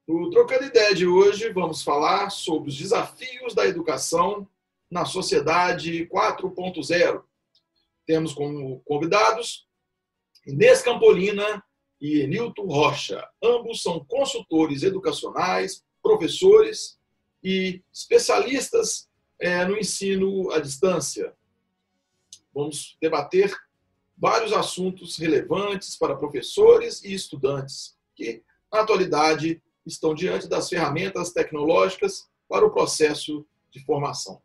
No Trocando Ideia de hoje, vamos falar sobre os desafios da educação na sociedade 4.0. Temos como convidados Inês Campolina e Enilton Rocha. Ambos são consultores educacionais, professores e especialistas no ensino à distância. Vamos debater vários assuntos relevantes para professores e estudantes que, na atualidade, estão diante das ferramentas tecnológicas para o processo de formação.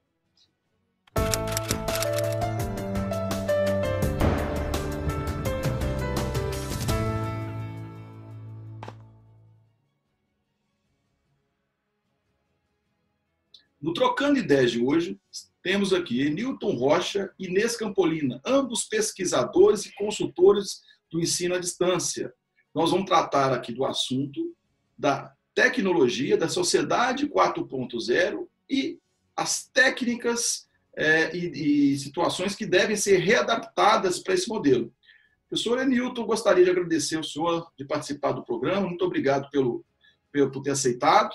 No Trocando Ideias de hoje, temos aqui Enilton Rocha e Inês Campolina, ambos pesquisadores e consultores do ensino à distância. Nós vamos tratar aqui do assunto da tecnologia, da sociedade 4.0 e as técnicas e situações que devem ser readaptadas para esse modelo. Professor Enilton, gostaria de agradecer ao senhor de participar do programa. Muito obrigado por ter aceitado.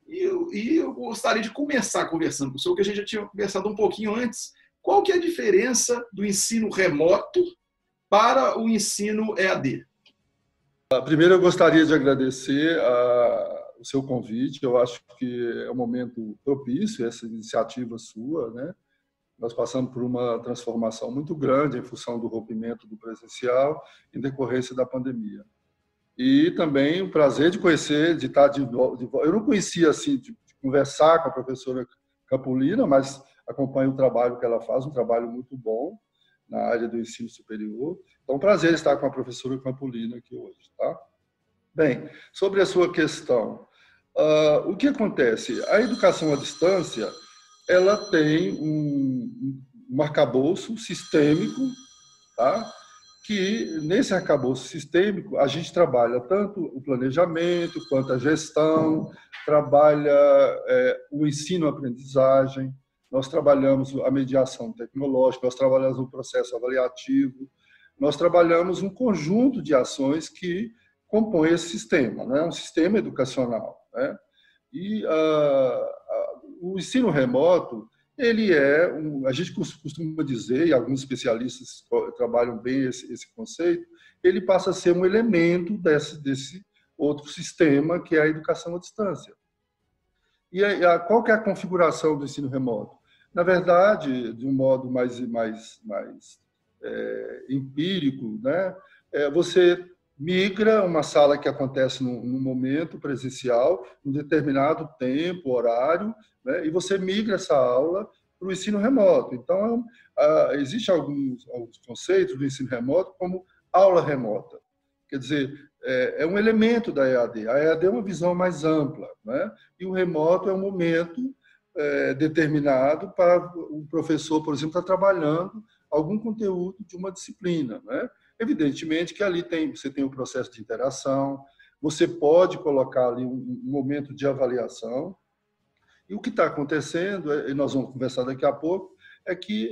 E eu gostaria de começar conversando com o senhor, que a gente já tinha conversado um pouquinho antes. Qual que é a diferença do ensino remoto para o ensino EAD? Primeiro, eu gostaria de agradecer o seu convite. Eu acho que é um momento propício essa iniciativa sua, né? Nós passamos por uma transformação muito grande em função do rompimento do presencial em decorrência da pandemia. E também o prazer de conhecer, de estar de volta. Eu não conhecia assim, de conversar com a professora Campolina, mas acompanho o trabalho que ela faz, um trabalho muito bom na área do ensino superior. Então, prazer estar com a professora Campolina aqui hoje. Tá? Bem, sobre a sua questão, o que acontece? A educação à distância, ela tem um arcabouço sistêmico, tá? Que nesse arcabouço sistêmico a gente trabalha tanto o planejamento quanto a gestão, trabalha o ensino-aprendizagem, nós trabalhamos a mediação tecnológica, nós trabalhamos o processo avaliativo, nós trabalhamos um conjunto de ações que compõem esse sistema, né? Um sistema educacional, né? E o ensino remoto, ele a gente costuma dizer, e alguns especialistas trabalham bem esse conceito, ele passa a ser um elemento desse outro sistema, que é a educação à distância. E qual que é a configuração do ensino remoto? Na verdade, de um modo mais empírico, né? Você migra uma sala que acontece num momento presencial, em determinado tempo, horário, né? E você migra essa aula para o ensino remoto. Então, existem alguns conceitos do ensino remoto como aula remota. Quer dizer, é um elemento da EAD. A EAD é uma visão mais ampla, né? E o remoto é um momento determinado para o professor, por exemplo, estar trabalhando algum conteúdo de uma disciplina, né? Evidentemente que ali você tem o processo de interação, você pode colocar ali um momento de avaliação. E o que está acontecendo, e nós vamos conversar daqui a pouco, é que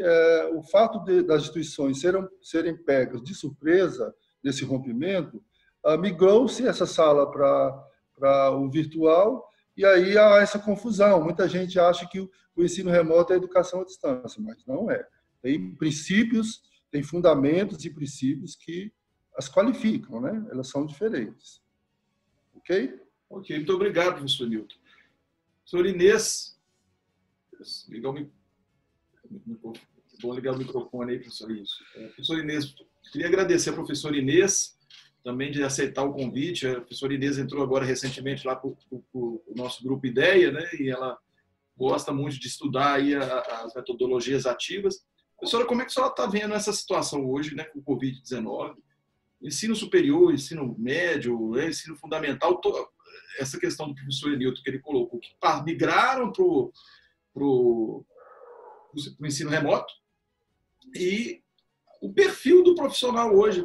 o fato das instituições serem pegas de surpresa nesse rompimento, migrou-se essa sala para o virtual, e aí há essa confusão. Muita gente acha que o ensino remoto é educação à distância, mas não é. Tem princípios, tem fundamentos e princípios que as qualificam, né? Elas são diferentes. Ok? Ok, muito obrigado, professor Enilton. Professor Inês, vou ligar o microfone aí, professor. Professor Inês, queria agradecer a professora Inês também de aceitar o convite. A professora Inês entrou agora recentemente lá para o nosso grupo Ideia, né? E ela gosta muito de estudar aí as metodologias ativas. Professora, como é que a senhora está vendo essa situação hoje, né, com o Covid-19? Ensino superior, ensino médio, ensino fundamental, essa questão do professor Enilton que ele colocou, que migraram para o ensino remoto, e o perfil do profissional hoje,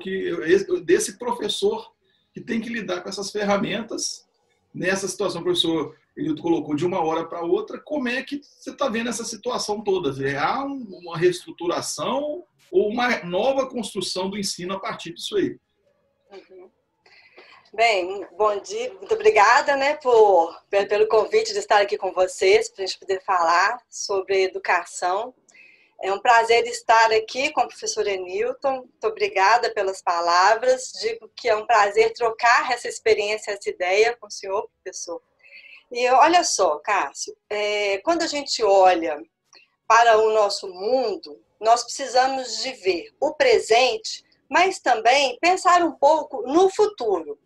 desse professor que tem que lidar com essas ferramentas, nessa situação, o professor Enilton colocou de uma hora para outra, como é que você está vendo essa situação toda? Há uma reestruturação ou uma nova construção do ensino a partir disso aí? Bem, bom dia, muito obrigada, né, pelo convite de estar aqui com vocês, para a gente poder falar sobre educação. É um prazer estar aqui com o professor Enilton, muito obrigada pelas palavras, digo que é um prazer trocar essa experiência, essa ideia com o senhor, professor. E olha só, Cássio, quando a gente olha para o nosso mundo, nós precisamos de ver o presente, mas também pensar um pouco no futuro.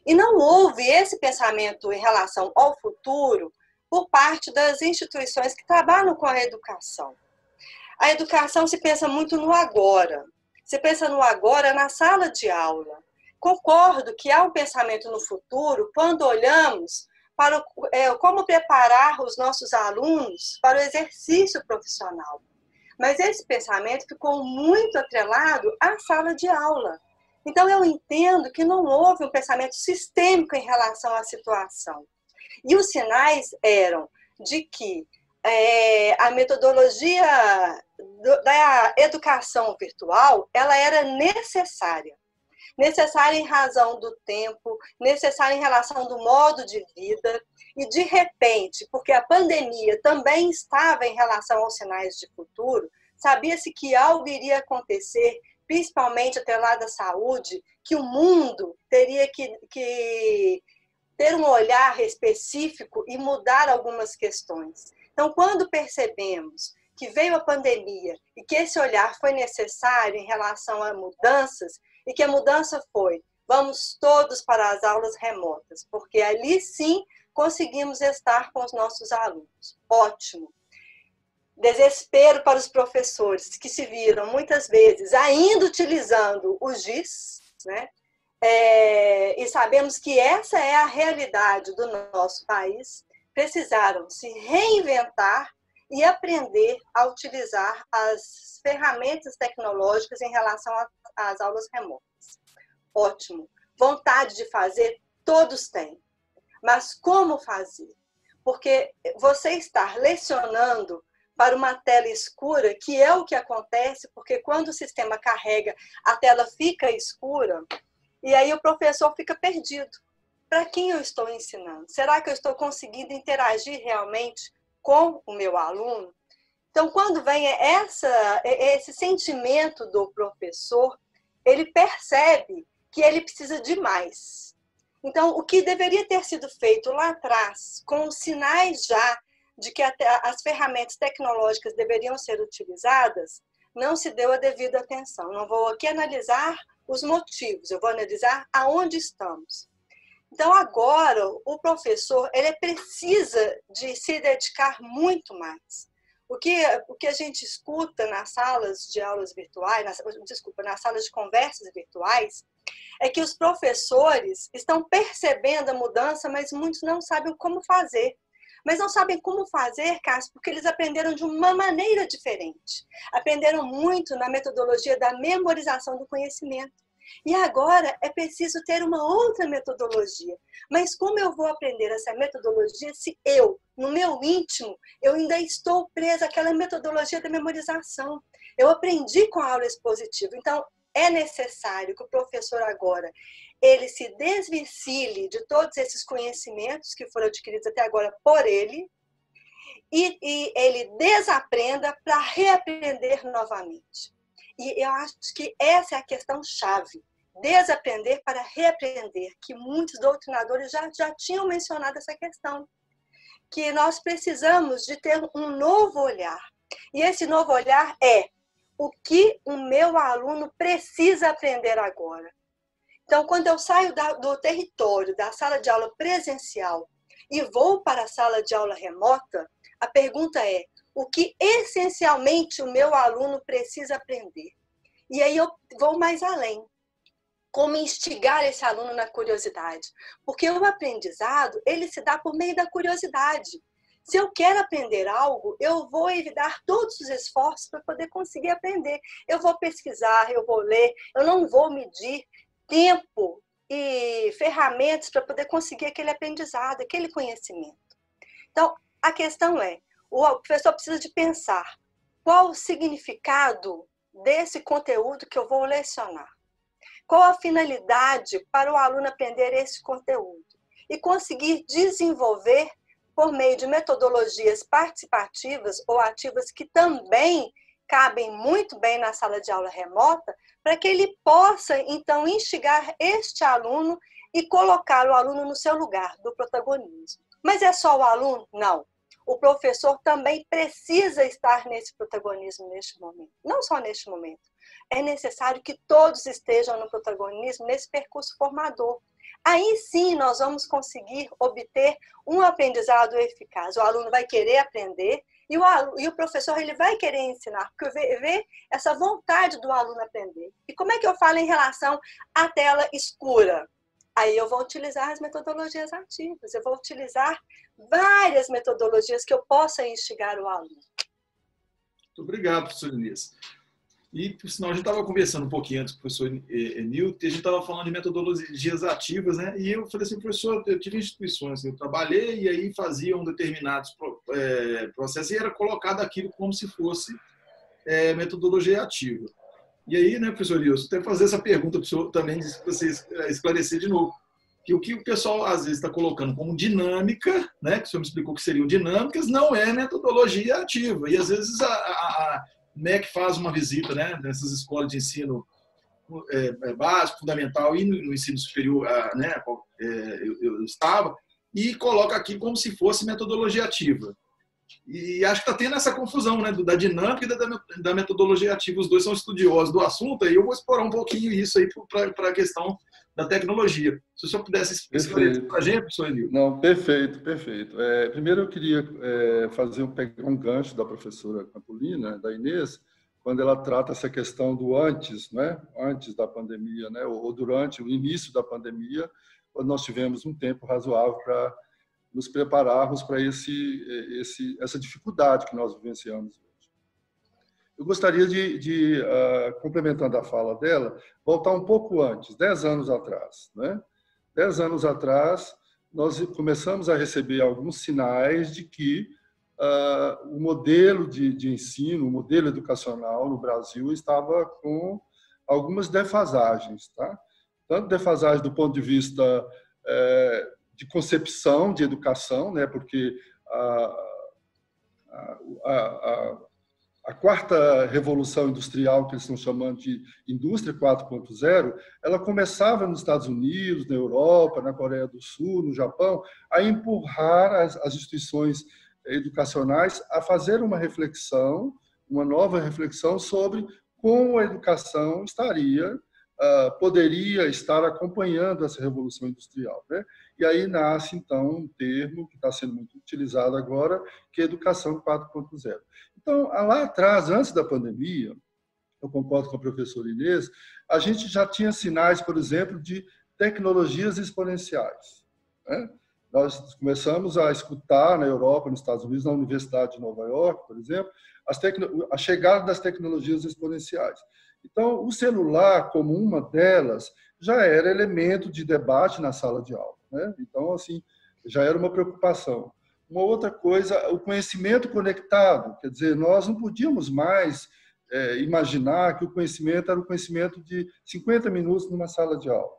E não houve esse pensamento em relação ao futuro por parte das instituições que trabalham com a educação. A educação se pensa muito no agora. Se pensa no agora na sala de aula. Concordo que há um pensamento no futuro quando olhamos para como preparar os nossos alunos para o exercício profissional. Mas esse pensamento ficou muito atrelado à sala de aula. Então, eu entendo que não houve um pensamento sistêmico em relação à situação. E os sinais eram de que a metodologia da educação virtual, ela era necessária. Necessária em razão do tempo, necessária em relação do modo de vida, e de repente, porque a pandemia também estava em relação aos sinais de futuro, sabia-se que algo iria acontecer, principalmente até lá da saúde, que o mundo teria que ter um olhar específico e mudar algumas questões. Então, quando percebemos que veio a pandemia e que esse olhar foi necessário em relação a mudanças, e que a mudança foi, vamos todos para as aulas remotas, porque ali sim conseguimos estar com os nossos alunos. Ótimo. Desespero para os professores, que se viram muitas vezes ainda utilizando o GIS, né? E sabemos que essa é a realidade do nosso país, precisaram se reinventar e aprender a utilizar as ferramentas tecnológicas em relação às aulas remotas. Ótimo. Vontade de fazer, todos têm. Mas como fazer? Porque você estar lecionando para uma tela escura, que é o que acontece, porque quando o sistema carrega, a tela fica escura, e aí o professor fica perdido. Para quem eu estou ensinando? Será que eu estou conseguindo interagir realmente com o meu aluno? Então, quando vem esse sentimento do professor, ele percebe que ele precisa de mais. Então, o que deveria ter sido feito lá atrás, com os sinais já de que as ferramentas tecnológicas deveriam ser utilizadas, não se deu a devida atenção. Não vou aqui analisar os motivos, eu vou analisar aonde estamos. Então, agora, o professor ele precisa de se dedicar muito mais. O que a gente escuta nas salas de aulas virtuais, nas salas de conversas virtuais, é que os professores estão percebendo a mudança, mas muitos não sabem como fazer. Mas não sabem como fazer, Cássio, porque eles aprenderam de uma maneira diferente. Aprenderam muito na metodologia da memorização do conhecimento. E agora é preciso ter uma outra metodologia. Mas como eu vou aprender essa metodologia se eu, no meu íntimo, eu ainda estou presa àquela metodologia da memorização? Eu aprendi com a aula expositiva. Então, é necessário que o professor agora ele se desvencilhe de todos esses conhecimentos que foram adquiridos até agora por ele e ele desaprenda para reaprender novamente. E eu acho que essa é a questão chave. Desaprender para reaprender, que muitos doutrinadores já tinham mencionado essa questão. Que nós precisamos de ter um novo olhar. E esse novo olhar é o que o meu aluno precisa aprender agora. Então, quando eu saio do território, da sala de aula presencial e vou para a sala de aula remota, a pergunta é, o que essencialmente o meu aluno precisa aprender? E aí eu vou mais além. Como instigar esse aluno na curiosidade? Porque o aprendizado, ele se dá por meio da curiosidade. Se eu quero aprender algo, eu vou evitar todos os esforços para poder conseguir aprender. Eu vou pesquisar, eu vou ler, eu não vou medir tempo e ferramentas para poder conseguir aquele aprendizado, aquele conhecimento. Então, a questão é, o professor precisa de pensar qual o significado desse conteúdo que eu vou lecionar. qual a finalidade para o aluno aprender esse conteúdo e conseguir desenvolver por meio de metodologias participativas ou ativas que também cabem muito bem na sala de aula remota, para que ele possa, então, instigar este aluno e colocar o aluno no seu lugar do protagonismo. Mas é só o aluno? Não. O professor também precisa estar nesse protagonismo neste momento. Não só neste momento. É necessário que todos estejam no protagonismo nesse percurso formador. Aí sim nós vamos conseguir obter um aprendizado eficaz. O aluno vai querer aprender e o professor ele vai querer ensinar, porque vê essa vontade do aluno aprender. E como é que eu falo em relação à tela escura? Aí eu vou utilizar as metodologias ativas, eu vou utilizar várias metodologias que eu possa instigar o aluno. Muito obrigado, professor Inês. E, por sinal, a gente estava conversando um pouquinho antes com o professor Nilton, e a gente estava falando de metodologias ativas, né? E eu falei assim, professor, eu tive instituições, eu trabalhei e aí faziam determinados processos e era colocado aquilo como se fosse metodologia ativa. E aí, né, professor Nilton, até fazer essa pergunta para o senhor também, para você esclarecer de novo, que o que o pessoal às vezes está colocando como dinâmica, né, que o senhor me explicou que seriam dinâmicas, não é metodologia ativa. E às vezes a MEC faz uma visita, né, nessas escolas de ensino básico, fundamental e no ensino superior, né, eu estava, e coloca aqui como se fosse metodologia ativa. E acho que está tendo essa confusão, né, da dinâmica e da metodologia ativa. Os dois são estudiosos do assunto, e eu vou explorar um pouquinho isso aí para a questão da tecnologia. Se o senhor pudesse esclarecer para a gente, professor Enil. Não, perfeito, perfeito. Primeiro eu queria pegar um gancho da professora Campolina, da Inês, quando ela trata essa questão do antes, né, antes da pandemia, né, ou durante o início da pandemia, quando nós tivemos um tempo razoável para nos prepararmos para essa dificuldade que nós vivenciamos hoje. Eu gostaria de complementando a fala dela, voltar um pouco antes, 10 anos atrás. Né? 10 anos atrás, nós começamos a receber alguns sinais de que o modelo de ensino, o modelo educacional no Brasil estava com algumas defasagens. Tá? Tanto defasagem do ponto de vista de concepção de educação, né? Porque a quarta revolução industrial, que eles estão chamando de indústria 4.0, ela começava nos Estados Unidos, na Europa, na Coreia do Sul, no Japão, a empurrar as instituições educacionais a fazer uma reflexão, uma nova reflexão sobre como a educação poderia estar acompanhando essa revolução industrial, né? E aí nasce, então, um termo que está sendo muito utilizado agora, que é educação 4.0. Então, lá atrás, antes da pandemia, eu concordo com a professora Inês, a gente já tinha sinais, por exemplo, de tecnologias exponenciais, né? Nós começamos a escutar na Europa, nos Estados Unidos, na Universidade de Nova York, por exemplo, a chegada das tecnologias exponenciais. Então, o celular, como uma delas, já era elemento de debate na sala de aula, né? Então, assim, já era uma preocupação. Uma outra coisa, o conhecimento conectado. Quer dizer, nós não podíamos mais imaginar que o conhecimento era o conhecimento de 50 minutos numa sala de aula.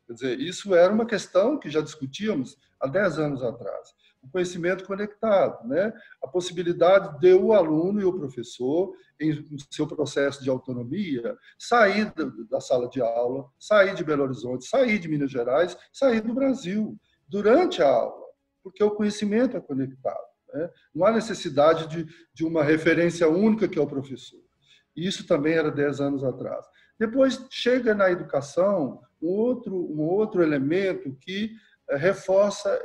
Quer dizer, isso era uma questão que já discutíamos há 10 anos atrás. O conhecimento conectado, né? A possibilidade de o aluno e o professor, em seu processo de autonomia, sair da sala de aula, sair de Belo Horizonte, sair de Minas Gerais, sair do Brasil, durante a aula, porque o conhecimento é conectado, né? Não há necessidade de uma referência única que é o professor. Isso também era 10 anos atrás. Depois chega na educação um outro elemento que reforça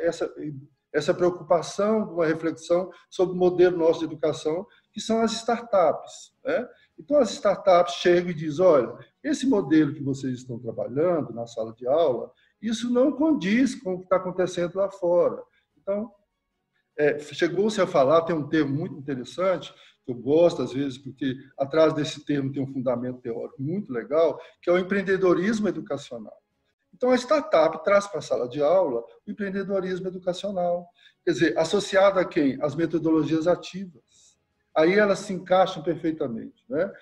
essa preocupação, uma reflexão sobre o modelo nosso de educação, que são as startups, né? Então, as startups chegam e dizem, olha, esse modelo que vocês estão trabalhando na sala de aula, isso não condiz com o que está acontecendo lá fora. Então, chegou-se a falar, tem um termo muito interessante, que eu gosto às vezes, porque atrás desse termo tem um fundamento teórico muito legal, que é o empreendedorismo educacional. Então, a startup traz para a sala de aula o empreendedorismo educacional. Quer dizer, associado a quem? As metodologias ativas. Aí elas se encaixam perfeitamente, né?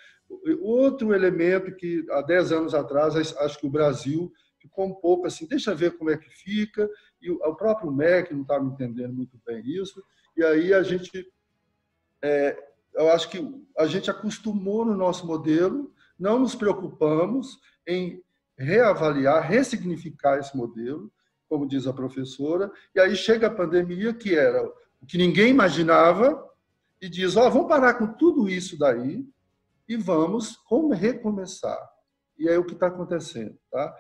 Outro elemento que, há 10 anos atrás, acho que o Brasil ficou um pouco assim, deixa ver como é que fica, e o próprio MEC não estava entendendo muito bem isso, e aí eu acho que a gente acostumou no nosso modelo, não nos preocupamos em reavaliar, ressignificar esse modelo, como diz a professora, e aí chega a pandemia, que era o que ninguém imaginava, e diz, vamos parar com tudo isso daí e vamos recomeçar. E é o que está acontecendo. Tá?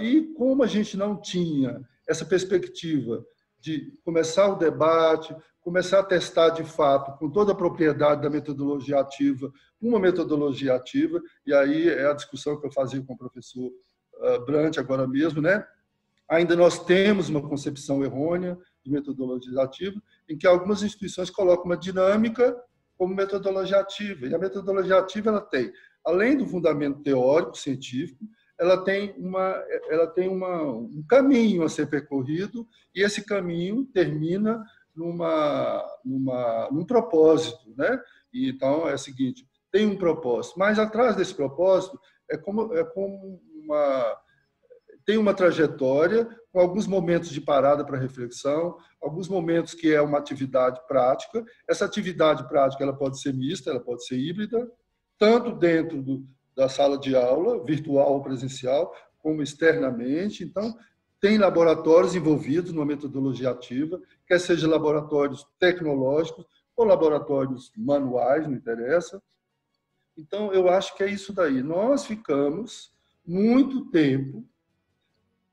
E como a gente não tinha essa perspectiva de começar o debate, começar a testar de fato, com toda a propriedade da metodologia ativa, uma metodologia ativa, e aí é a discussão que eu fazia com o professor Brant agora mesmo, né? Ainda nós temos uma concepção errônea de metodologia ativa, em que algumas instituições colocam uma dinâmica como metodologia ativa. E a metodologia ativa ela tem, além do fundamento teórico, científico, ela tem um caminho a ser percorrido, e esse caminho termina num propósito, né? E, então, é o seguinte, tem um propósito, mas atrás desse propósito tem uma trajetória, com alguns momentos de parada para reflexão, alguns momentos que é uma atividade prática. Essa atividade prática ela pode ser mista, ela pode ser híbrida, tanto dentro da sala de aula, virtual ou presencial, como externamente. Então, tem laboratórios envolvidos numa metodologia ativa, quer seja laboratórios tecnológicos ou laboratórios manuais, não interessa. Então, eu acho que é isso daí. Nós ficamos muito tempo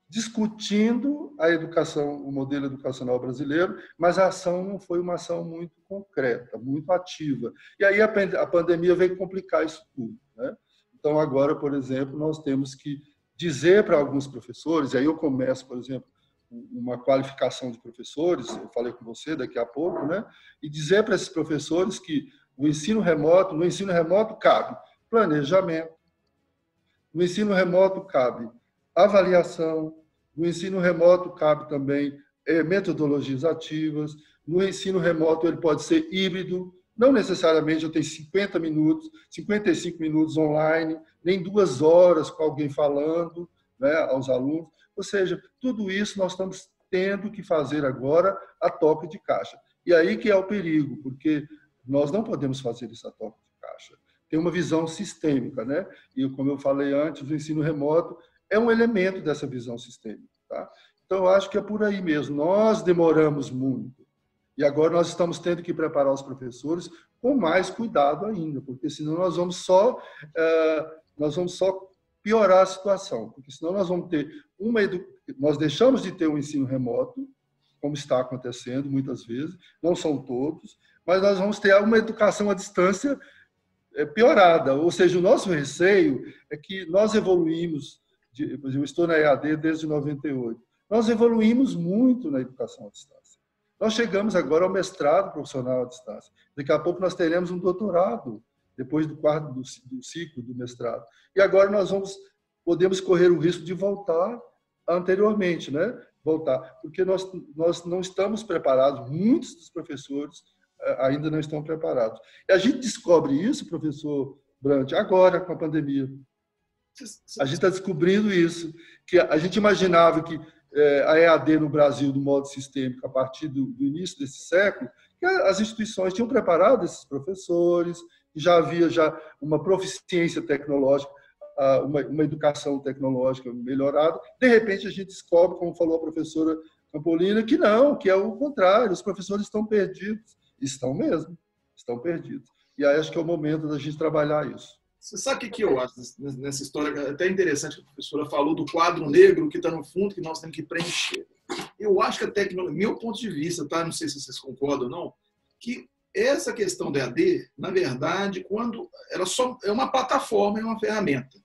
discutindo a educação, o modelo educacional brasileiro, mas a ação não foi uma ação muito concreta, muito ativa. E aí a pandemia veio complicar isso tudo, né? Então, agora, por exemplo, nós temos que dizer para alguns professores, e aí eu começo, por exemplo, uma qualificação de professores, eu falei com você daqui a pouco, né? E dizer para esses professores que no ensino remoto cabe planejamento, no ensino remoto cabe avaliação, no ensino remoto cabe também metodologias ativas, no ensino remoto ele pode ser híbrido, não necessariamente eu tenho 50 minutos, 55 minutos online, nem 2 horas com alguém falando, né, aos alunos. Ou seja, tudo isso nós estamos tendo que fazer agora a toque de caixa. E aí que é o perigo, porque nós não podemos fazer isso a toque de caixa. Tem uma visão sistêmica, né? E como eu falei antes, o ensino remoto é um elemento dessa visão sistêmica. Tá? Então, eu acho que é por aí mesmo. Nós demoramos muito. E agora nós estamos tendo que preparar os professores com mais cuidado ainda, porque senão nós vamos só piorar a situação. Porque senão nós vamos ter nós deixamos de ter um ensino remoto, como está acontecendo muitas vezes, não são todos, mas nós vamos ter uma educação à distância piorada. Ou seja, o nosso receio é que nós evoluímos. Eu estou na EAD desde 98. Nós evoluímos muito na educação à distância. Nós chegamos agora ao mestrado profissional à distância. Daqui a pouco nós teremos um doutorado, depois do ciclo do mestrado. E agora nós podemos correr o risco de voltar anteriormente, né? Porque nós não estamos preparados, muitos dos professores ainda não estão preparados. E a gente descobre isso, professor Brant, agora com a pandemia. A gente está descobrindo isso, que a gente imaginava que a EAD no Brasil, do modo sistêmico, a partir do início desse século, que as instituições tinham preparado esses professores, já havia uma proficiência tecnológica, uma educação tecnológica melhorada. De repente, a gente descobre, como falou a professora Campolina, que não, que é o contrário, os professores estão perdidos. Estão mesmo, estão perdidos. E aí acho que é o momento da gente trabalhar isso. Você sabe o que eu acho nessa história? É até interessante que a professora falou do quadro negro que está no fundo, que nós temos que preencher. Eu acho que a tecnologia, meu ponto de vista, tá? Não sei se vocês concordam ou não, que essa questão da EAD, na verdade, quando ela só é uma plataforma, é uma ferramenta.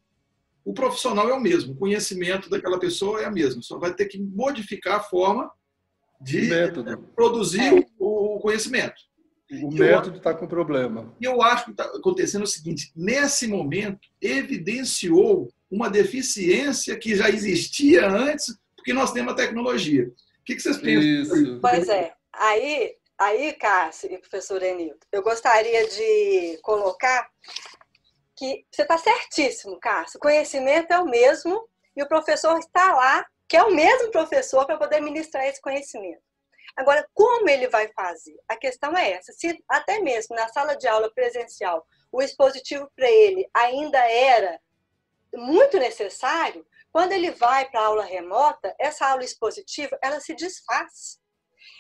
O profissional é o mesmo, o conhecimento daquela pessoa é a mesma, só vai ter que modificar a forma de produzir o conhecimento. O método está com problema. E eu acho que está acontecendo o seguinte, nesse momento, evidenciou uma deficiência que já existia antes, porque nós temos a tecnologia. O que vocês pensam? Isso. Pois é. Aí, Cássio e professor Enilton, eu gostaria de colocar que você está certíssimo, Cássio, o conhecimento é o mesmo e o professor está lá, que é o mesmo professor, para poder ministrar esse conhecimento. Agora, como ele vai fazer? A questão é essa. Se até mesmo na sala de aula presencial o expositivo para ele ainda era muito necessário, quando ele vai para a aula remota, essa aula expositiva, ela se desfaz.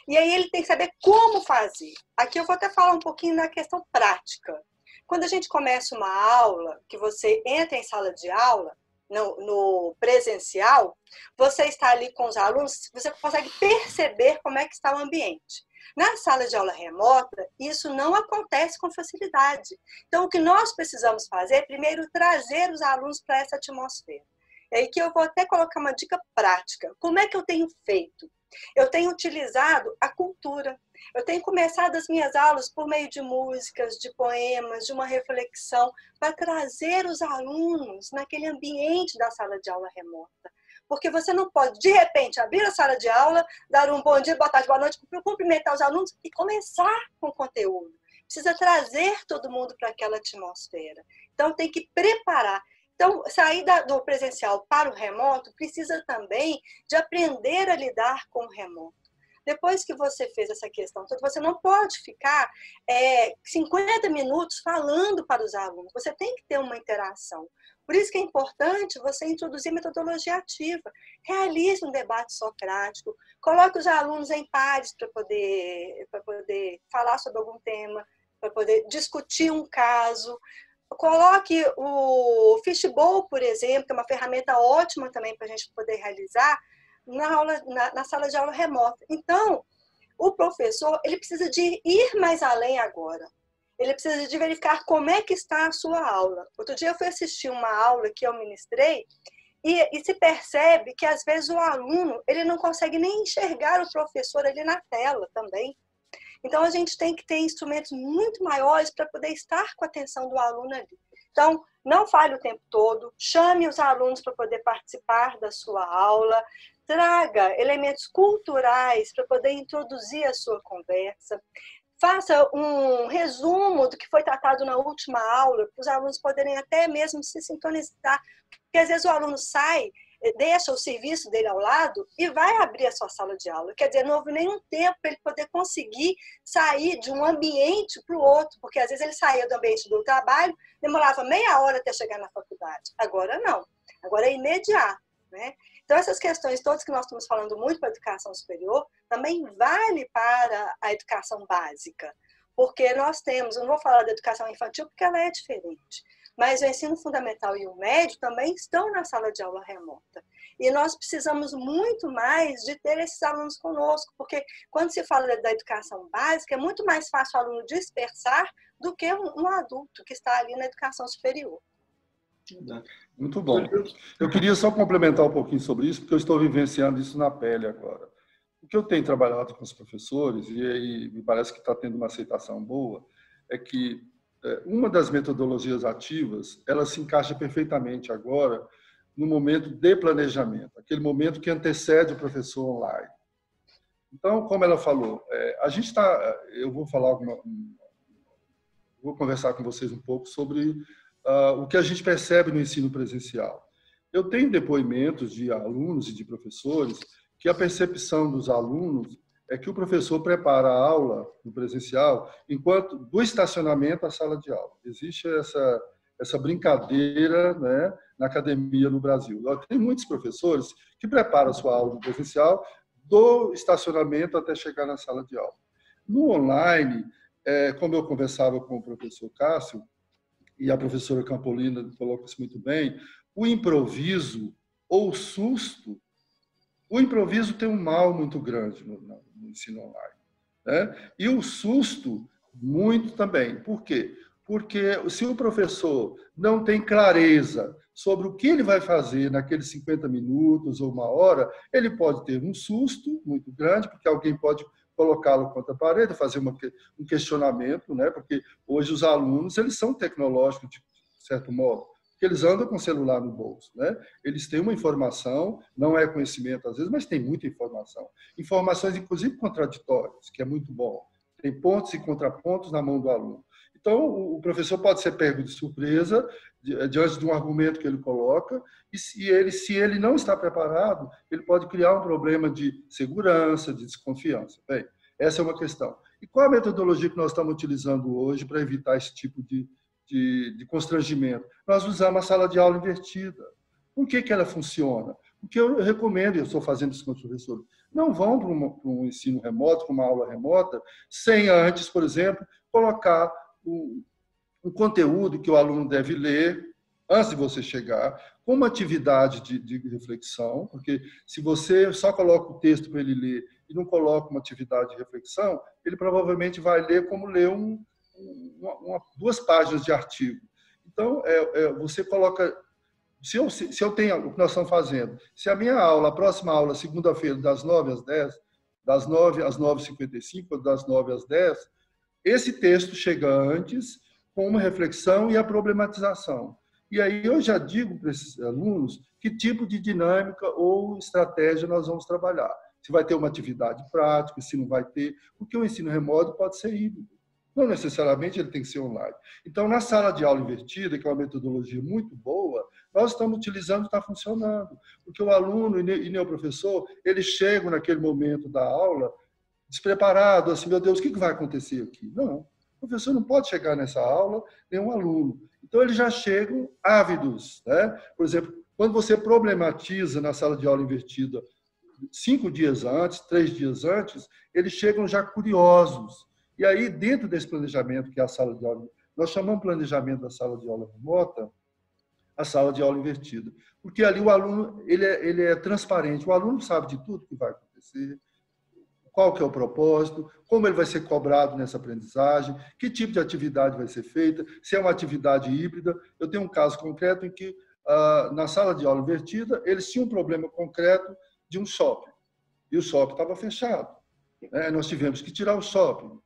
E aí ele tem que saber como fazer. Aqui eu vou até falar um pouquinho da questão prática. Quando a gente começa uma aula, que você entra em sala de aula, no presencial, você está ali com os alunos, você consegue perceber como é que está o ambiente. Na sala de aula remota, isso não acontece com facilidade. Então, o que nós precisamos fazer é, primeiro, trazer os alunos para essa atmosfera. É aí que eu vou até colocar uma dica prática. Como é que eu tenho feito? Eu tenho utilizado a cultura. Eu tenho começado as minhas aulas por meio de músicas, de poemas, de uma reflexão, para trazer os alunos naquele ambiente da sala de aula remota. Porque você não pode, de repente, abrir a sala de aula, dar um bom dia, boa tarde, boa noite, cumprimentar os alunos e começar com o conteúdo. Precisa trazer todo mundo para aquela atmosfera. Então, tem que preparar. Então, sair do presencial para o remoto precisa também de aprender a lidar com o remoto. Depois que você fez essa questão toda, você não pode ficar 50 minutos falando para os alunos. Você tem que ter uma interação. Por isso que é importante você introduzir metodologia ativa. Realize um debate socrático. Coloque os alunos em pares para poder falar sobre algum tema, para poder discutir um caso. Coloque o Fishbowl, por exemplo, que é uma ferramenta ótima também para a gente poder realizar na sala de aula remota. Então, o professor ele precisa de ir mais além agora. Ele precisa de verificar como é que está a sua aula. Outro dia eu fui assistir uma aula que eu ministrei e se percebe que, às vezes, o aluno ele não consegue nem enxergar o professor ali na tela também. Então, a gente tem que ter instrumentos muito maiores para poder estar com a atenção do aluno ali. Então, não fale o tempo todo, chame os alunos para poder participar da sua aula, traga elementos culturais para poder introduzir a sua conversa, faça um resumo do que foi tratado na última aula, para os alunos poderem até mesmo se sintonizar, porque às vezes o aluno sai, deixa o serviço dele ao lado e vai abrir a sua sala de aula. Quer dizer, não houve nenhum tempo para ele poder conseguir sair de um ambiente para o outro, porque às vezes ele saía do ambiente do trabalho, demorava meia hora até chegar na faculdade. Agora não, agora é imediato, né? Então, essas questões todas que nós estamos falando muito para a educação superior, também vale para a educação básica, porque nós temos, eu não vou falar da educação infantil porque ela é diferente, mas o ensino fundamental e o médio também estão na sala de aula remota. E nós precisamos muito mais de ter esses alunos conosco, porque quando se fala da educação básica, é muito mais fácil o aluno dispersar do que um adulto que está ali na educação superior. Muito bom. Eu queria só complementar um pouquinho sobre isso, porque eu estou vivenciando isso na pele agora. O que eu tenho trabalhado com os professores, e aí me parece que está tendo uma aceitação boa, é que uma das metodologias ativas, ela se encaixa perfeitamente agora no momento de planejamento, aquele momento que antecede o professor online. Então, como ela falou, a gente está... Eu vou falar vou conversar com vocês um pouco sobre o que a gente percebe no ensino presencial. Eu tenho depoimentos de alunos e de professores que a percepção dos alunos é que o professor prepara a aula no presencial enquanto do estacionamento à sala de aula. Existe essa brincadeira, né, na academia no Brasil. Tem muitos professores que preparam a sua aula no presencial do estacionamento até chegar na sala de aula. No online, como eu conversava com o professor Cássio, e a professora Campolina coloca isso muito bem, o improviso ou o susto, o improviso tem um mal muito grande no ensino online, né? E o susto, muito também. Por quê? Porque se o professor não tem clareza sobre o que ele vai fazer naqueles 50 minutos ou uma hora, ele pode ter um susto muito grande, porque alguém pode colocá-lo contra a parede, fazer um questionamento, né? Porque hoje os alunos eles são tecnológicos de certo modo, porque eles andam com o celular no bolso, né? Eles têm uma informação, não é conhecimento às vezes, mas tem muita informação. Informações, inclusive, contraditórias, que é muito bom. Tem pontos e contrapontos na mão do aluno. Então, o professor pode ser pego de surpresa diante de um argumento que ele coloca, e se ele não está preparado, ele pode criar um problema de segurança, de desconfiança. Bem, essa é uma questão. E qual a metodologia que nós estamos utilizando hoje para evitar esse tipo de constrangimento? Nós usamos a sala de aula invertida. Por que ela funciona? Porque eu recomendo, eu estou fazendo isso com os professores, não vão para um ensino remoto, para uma aula remota, sem antes, por exemplo, colocar o conteúdo que o aluno deve ler antes de você chegar, com uma atividade de reflexão, porque se você só coloca o texto para ele ler e não coloca uma atividade de reflexão, ele provavelmente vai ler como ler duas páginas de artigo. Então, você coloca... Se eu tenho o que nós estamos fazendo, se a minha aula, a próxima aula, segunda-feira, das 9 às 10, das 9 às 9h55, ou das 9 às 10, esse texto chega antes, com uma reflexão e a problematização. E aí eu já digo para esses alunos que tipo de dinâmica ou estratégia nós vamos trabalhar. Se vai ter uma atividade prática, se não vai ter, porque o ensino remoto pode ser híbrido. Não necessariamente ele tem que ser online. Então, na sala de aula invertida, que é uma metodologia muito boa, nós estamos utilizando e está funcionando. Porque o aluno e nem o professor, eles chegam naquele momento da aula despreparado, assim, meu Deus, o que vai acontecer aqui? Não. O professor não pode chegar nessa aula, nem um aluno. Então, eles já chegam ávidos, né? Por exemplo, quando você problematiza na sala de aula invertida 5 dias antes, 3 dias antes, eles chegam já curiosos. E aí, dentro desse planejamento, que é a sala de aula, nós chamamos planejamento da sala de aula remota, a sala de aula invertida. Porque ali o aluno ele é transparente, o aluno sabe de tudo que vai acontecer, qual que é o propósito, como ele vai ser cobrado nessa aprendizagem, que tipo de atividade vai ser feita, se é uma atividade híbrida. Eu tenho um caso concreto em que, na sala de aula invertida, eles tinham um problema concreto de um shopping, e o shopping estava fechado. Nós tivemos que tirar o shopping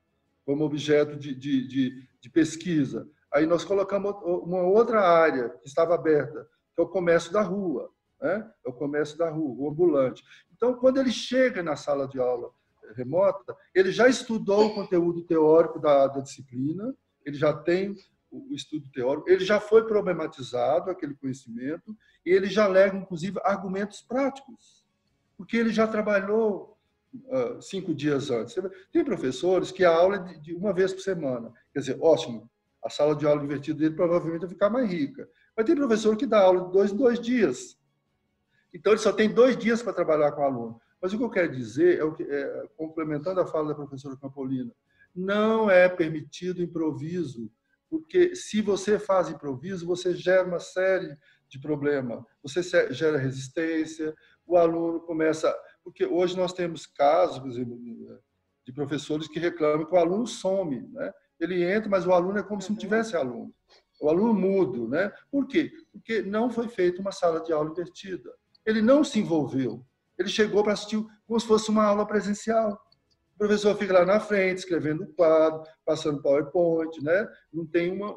como objeto de pesquisa. Aí nós colocamos uma outra área que estava aberta, que é o comércio da rua, né? É o comércio da rua, o ambulante. Então, quando ele chega na sala de aula remota, ele já estudou o conteúdo teórico da disciplina, ele já tem o estudo teórico, ele já foi problematizado, aquele conhecimento, e ele já alega, inclusive, argumentos práticos, porque ele já trabalhou 5 dias antes. Tem professores que a aula é de uma vez por semana. Quer dizer, ótimo, a sala de aula invertida dele provavelmente vai ficar mais rica. Mas tem professor que dá aula de 2 em 2 dias. Então, ele só tem 2 dias para trabalhar com o aluno. Mas o que eu quero dizer, complementando a fala da professora Campolina, não é permitido improviso, porque se você faz improviso, você gera uma série de problemas. Você gera resistência, o aluno começa... Porque hoje nós temos casos, por exemplo, de professores que reclamam que o aluno some, né? Ele entra, mas o aluno é como se não tivesse aluno. O aluno mudo, né? Por quê? Porque não foi feita uma sala de aula invertida. Ele não se envolveu. Ele chegou para assistir como se fosse uma aula presencial. O professor fica lá na frente, escrevendo o quadro, passando PowerPoint, né? Não tem uma...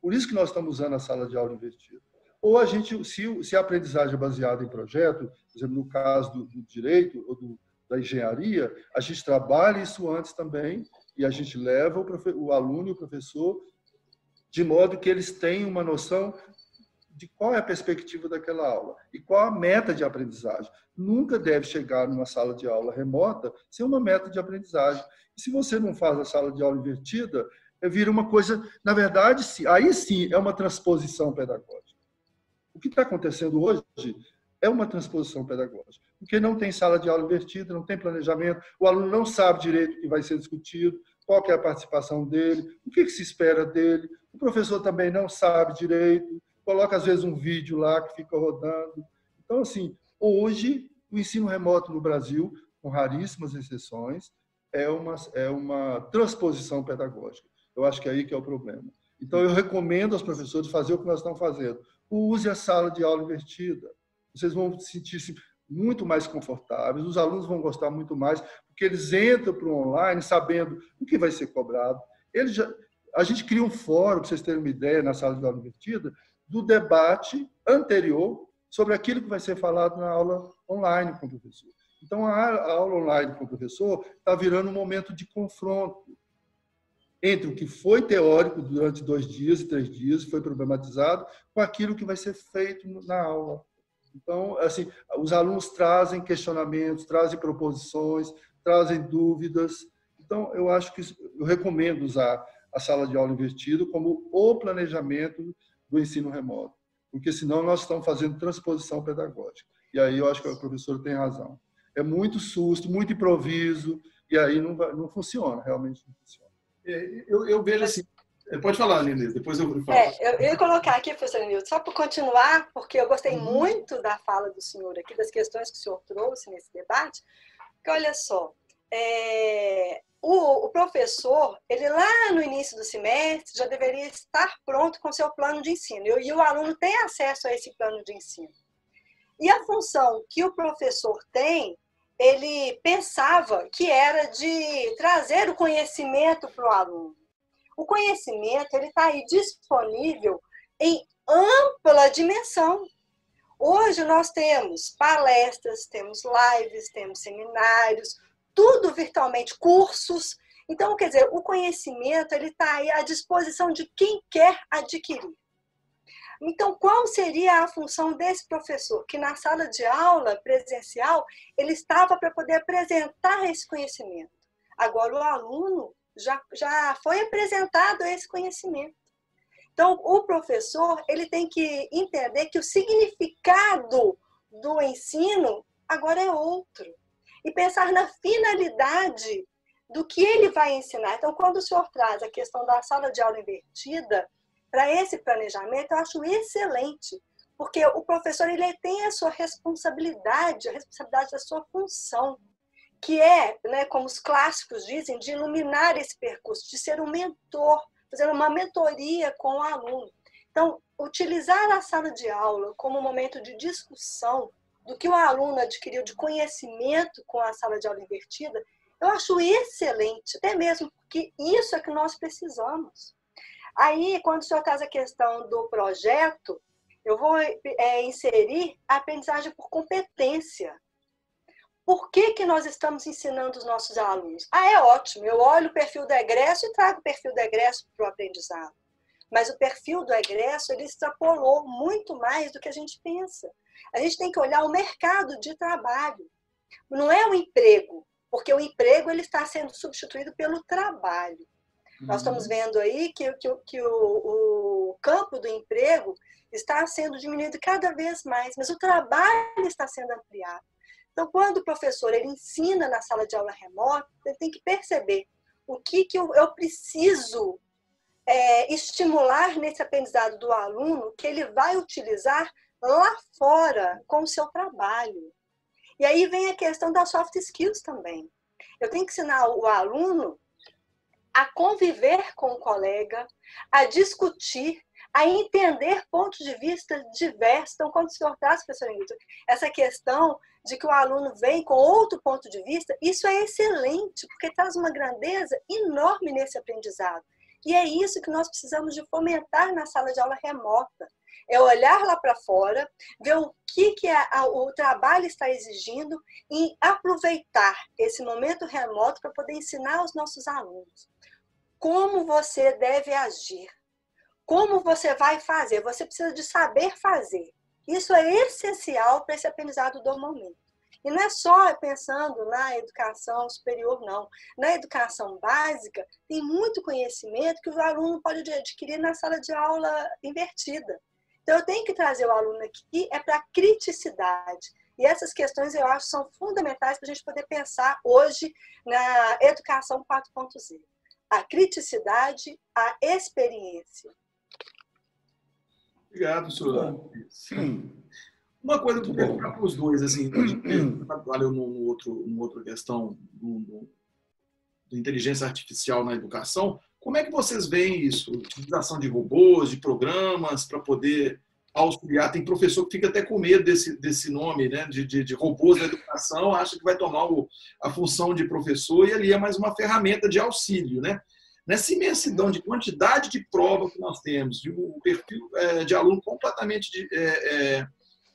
Por isso que nós estamos usando a sala de aula invertida. Ou a gente, se a aprendizagem é baseada em projeto, por exemplo, no caso do direito ou da engenharia, a gente trabalha isso antes também e a gente leva o aluno e o professor de modo que eles tenham uma noção de qual é a perspectiva daquela aula e qual a meta de aprendizagem. Nunca deve chegar numa sala de aula remota sem uma meta de aprendizagem. E se você não faz a sala de aula invertida, vira uma coisa, na verdade, aí sim é uma transposição pedagógica. O que está acontecendo hoje é uma transposição pedagógica, porque não tem sala de aula invertida, não tem planejamento, o aluno não sabe direito o que vai ser discutido, qual que é a participação dele, o que se espera dele, o professor também não sabe direito, coloca às vezes um vídeo lá que fica rodando. Então, assim, hoje o ensino remoto no Brasil, com raríssimas exceções, é uma transposição pedagógica. Eu acho que é aí que é o problema. Então, eu recomendo aos professores fazer o que nós estamos fazendo. Use a sala de aula invertida. Vocês vão se sentir muito mais confortáveis, os alunos vão gostar muito mais, porque eles entram para o online sabendo o que vai ser cobrado. A gente cria um fórum, para vocês terem uma ideia, na sala de aula invertida, do debate anterior sobre aquilo que vai ser falado na aula online com o professor. Então, a aula online com o professor está virando um momento de confronto. entre o que foi teórico durante 2 dias e 3 dias, foi problematizado, com aquilo que vai ser feito na aula. Então, assim, os alunos trazem questionamentos, trazem proposições, trazem dúvidas. Então, eu acho que eu recomendo usar a sala de aula invertida como o planejamento do ensino remoto, porque senão nós estamos fazendo transposição pedagógica. E aí eu acho que a professora tem razão. É muito susto, muito improviso, e aí não funciona, realmente não funciona. Eu vejo assim, pode falar, Inês, depois eu falo. Eu ia colocar aqui, professor Nilton, só para continuar, porque eu gostei muito da fala do senhor aqui, das questões que o senhor trouxe nesse debate, porque olha só, o professor, ele lá no início do semestre já deveria estar pronto com seu plano de ensino, e o aluno tem acesso a esse plano de ensino. E a função que o professor tem, ele pensava que era de trazer o conhecimento para o aluno. O conhecimento ele está aí disponível em ampla dimensão. Hoje nós temos palestras, temos lives, temos seminários, tudo virtualmente, cursos. Então, quer dizer, o conhecimento ele está aí à disposição de quem quer adquirir. Então, qual seria a função desse professor? Que na sala de aula presencial, ele estava para poder apresentar esse conhecimento. Agora, o aluno já foi apresentado esse conhecimento. Então, o professor ele tem que entender que o significado do ensino agora é outro. E pensar na finalidade do que ele vai ensinar. Então, quando o senhor traz a questão da sala de aula invertida, para esse planejamento, eu acho excelente, porque o professor ele tem a sua responsabilidade, a responsabilidade da sua função, que é, né, como os clássicos dizem, de iluminar esse percurso, de ser um mentor, fazer uma mentoria com o aluno. Então, utilizar a sala de aula como um momento de discussão do que o aluno adquiriu de conhecimento com a sala de aula invertida, eu acho excelente, até mesmo porque isso é que nós precisamos. Aí, quando o senhor traz a questão do projeto, eu vou inserir a aprendizagem por competência. Por que nós estamos ensinando os nossos alunos? É ótimo, eu olho o perfil do egresso e trago o perfil do egresso para o aprendizado. Mas o perfil do egresso, ele extrapolou muito mais do que a gente pensa. A gente tem que olhar o mercado de trabalho. Não é o emprego, porque o emprego ele está sendo substituído pelo trabalho. Nós estamos vendo aí que o campo do emprego está sendo diminuído cada vez mais, mas o trabalho está sendo ampliado. Então, quando o professor ele ensina na sala de aula remota, ele tem que perceber o que eu preciso estimular nesse aprendizado do aluno que ele vai utilizar lá fora com o seu trabalho. E aí vem a questão das soft skills também. Eu tenho que ensinar o aluno a conviver com o colega, a discutir, a entender pontos de vista diversos. Então, quando o senhor traz, professor Nilton, essa questão de que o aluno vem com outro ponto de vista, isso é excelente, porque traz uma grandeza enorme nesse aprendizado. E é isso que nós precisamos de fomentar na sala de aula remota. É olhar lá para fora, ver o que o trabalho está exigindo e aproveitar esse momento remoto para poder ensinar aos nossos alunos. Como você deve agir? Como você vai fazer? Você precisa de saber fazer. Isso é essencial para esse aprendizado do momento. E não é só pensando na educação superior, não. Na educação básica, tem muito conhecimento que o aluno pode adquirir na sala de aula invertida. Então, eu tenho que trazer o aluno aqui para a criticidade. E essas questões, eu acho, são fundamentais para a gente poder pensar hoje na educação 4.0. A criticidade, a experiência. Obrigado, senhor. Uma coisa que eu vou perguntar para os dois, assim, a gente trabalhou numa outra questão de inteligência artificial na educação. Como é que vocês veem isso? Utilização de robôs, de programas para poder auxiliar? Tem professor que fica até com medo desse nome, né, de robôs na educação, acha que vai tomar a função de professor e ali é mais uma ferramenta de auxílio, né? Nessa imensidão de quantidade de prova que nós temos, de um perfil de aluno completamente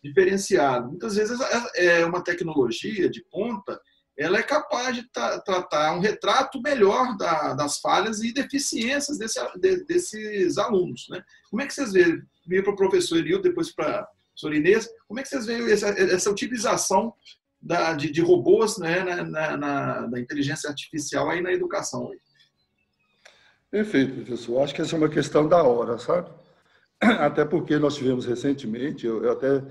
diferenciado. Muitas vezes é uma tecnologia de ponta ela é capaz de tratar um retrato melhor das falhas e deficiências desses alunos, né? Como é que vocês veem, primeiro para o professor Enilton, depois para a professora Inês, como é que vocês veem essa utilização de robôs, né, da inteligência artificial aí na educação? Perfeito, professor. Acho que essa é uma questão da hora, sabe? Até porque nós tivemos recentemente, eu até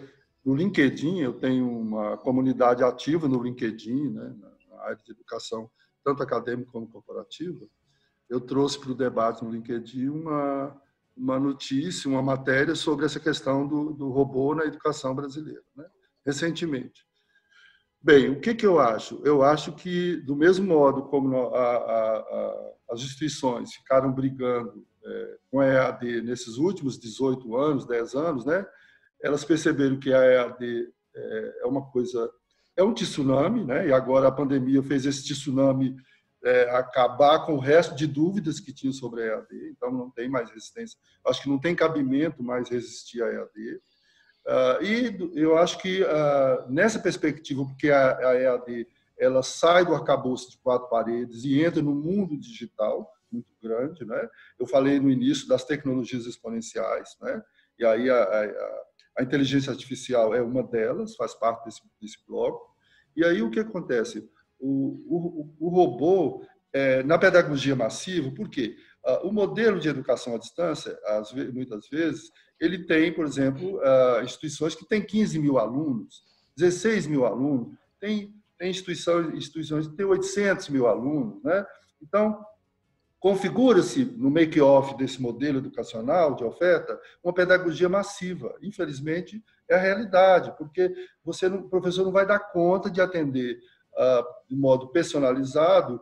no LinkedIn, eu tenho uma comunidade ativa no LinkedIn, né, na área de educação, tanto acadêmica como corporativa. Eu trouxe para o debate no LinkedIn uma notícia, uma matéria sobre essa questão do robô na educação brasileira, né, recentemente. Bem, o que eu acho? Eu acho que, do mesmo modo como as instituições ficaram brigando com a EAD nesses últimos 18 anos, 10 anos, né, elas perceberam que a EAD é uma coisa, é um tsunami, né, e agora a pandemia fez esse tsunami acabar com o resto de dúvidas que tinham sobre a EAD, então não tem mais resistência. Acho que não tem cabimento mais resistir à EAD. E eu acho que nessa perspectiva, porque a EAD ela sai do arcabouço de 4 paredes e entra no mundo digital muito grande, né? Eu falei no início das tecnologias exponenciais, né? E aí a inteligência artificial é uma delas, faz parte desse bloco. E aí o que acontece? O robô na pedagogia massiva, por quê? O modelo de educação à distância, muitas vezes, ele tem, por exemplo, instituições que têm 15 mil alunos, 16 mil alunos, tem instituições que têm 800 mil alunos, né? Então, configura-se no make-off desse modelo educacional de oferta uma pedagogia massiva. Infelizmente, é a realidade, porque o professor não vai dar conta de atender de modo personalizado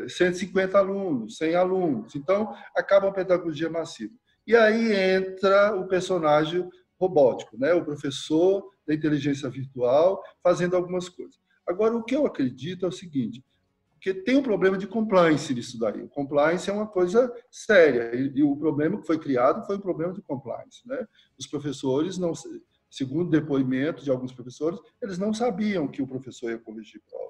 150 alunos, 100 alunos. Então, acaba a pedagogia massiva. E aí entra o personagem robótico, né? O professor da inteligência virtual fazendo algumas coisas. Agora, o que eu acredito é o seguinte, porque tem um problema de compliance nisso daí. O compliance é uma coisa séria, e o problema que foi criado foi um problema de compliance, né? Os professores, não, segundo depoimento de alguns professores, eles não sabiam que o professor ia corrigir prova.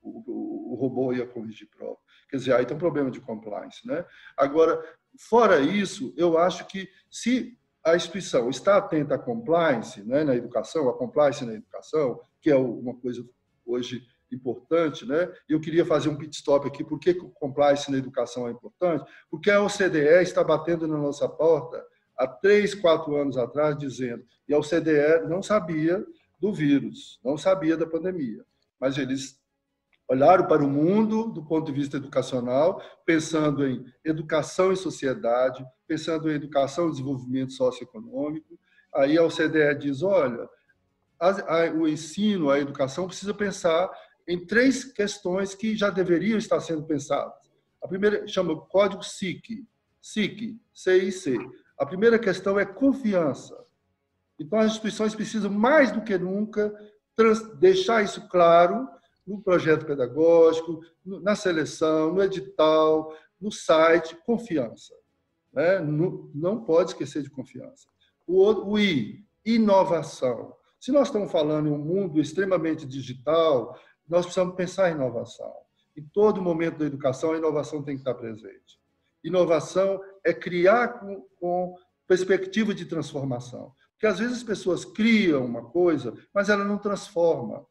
O robô ia corrigir prova. Quer dizer, aí tem um problema de compliance, né? Agora, fora isso, eu acho que se a instituição está atenta à compliance, né, na educação, a compliance na educação, que é uma coisa hoje importante, né? Eu queria fazer um pit stop aqui. Por que o compliance na educação é importante? Porque a OCDE está batendo na nossa porta há 3, 4 anos atrás, dizendo, e a OCDE não sabia do vírus, não sabia da pandemia, mas eles olharam para o mundo do ponto de vista educacional, pensando em educação e sociedade, pensando em educação e desenvolvimento socioeconômico. Aí a OCDE diz, olha, o ensino, a educação precisa pensar em 3 questões que já deveriam estar sendo pensadas. A primeira chama Código SIC, C-I-C. A primeira questão é confiança. Então, as instituições precisam, mais do que nunca, deixar isso claro no projeto pedagógico, na seleção, no edital, no site, confiança. Né? Não pode esquecer de confiança. O I, inovação. Se nós estamos falando em um mundo extremamente digital, nós precisamos pensar em inovação. Em todo momento da educação, a inovação tem que estar presente. Inovação é criar com perspectiva de transformação. Porque, às vezes, as pessoas criam uma coisa, mas ela não transforma.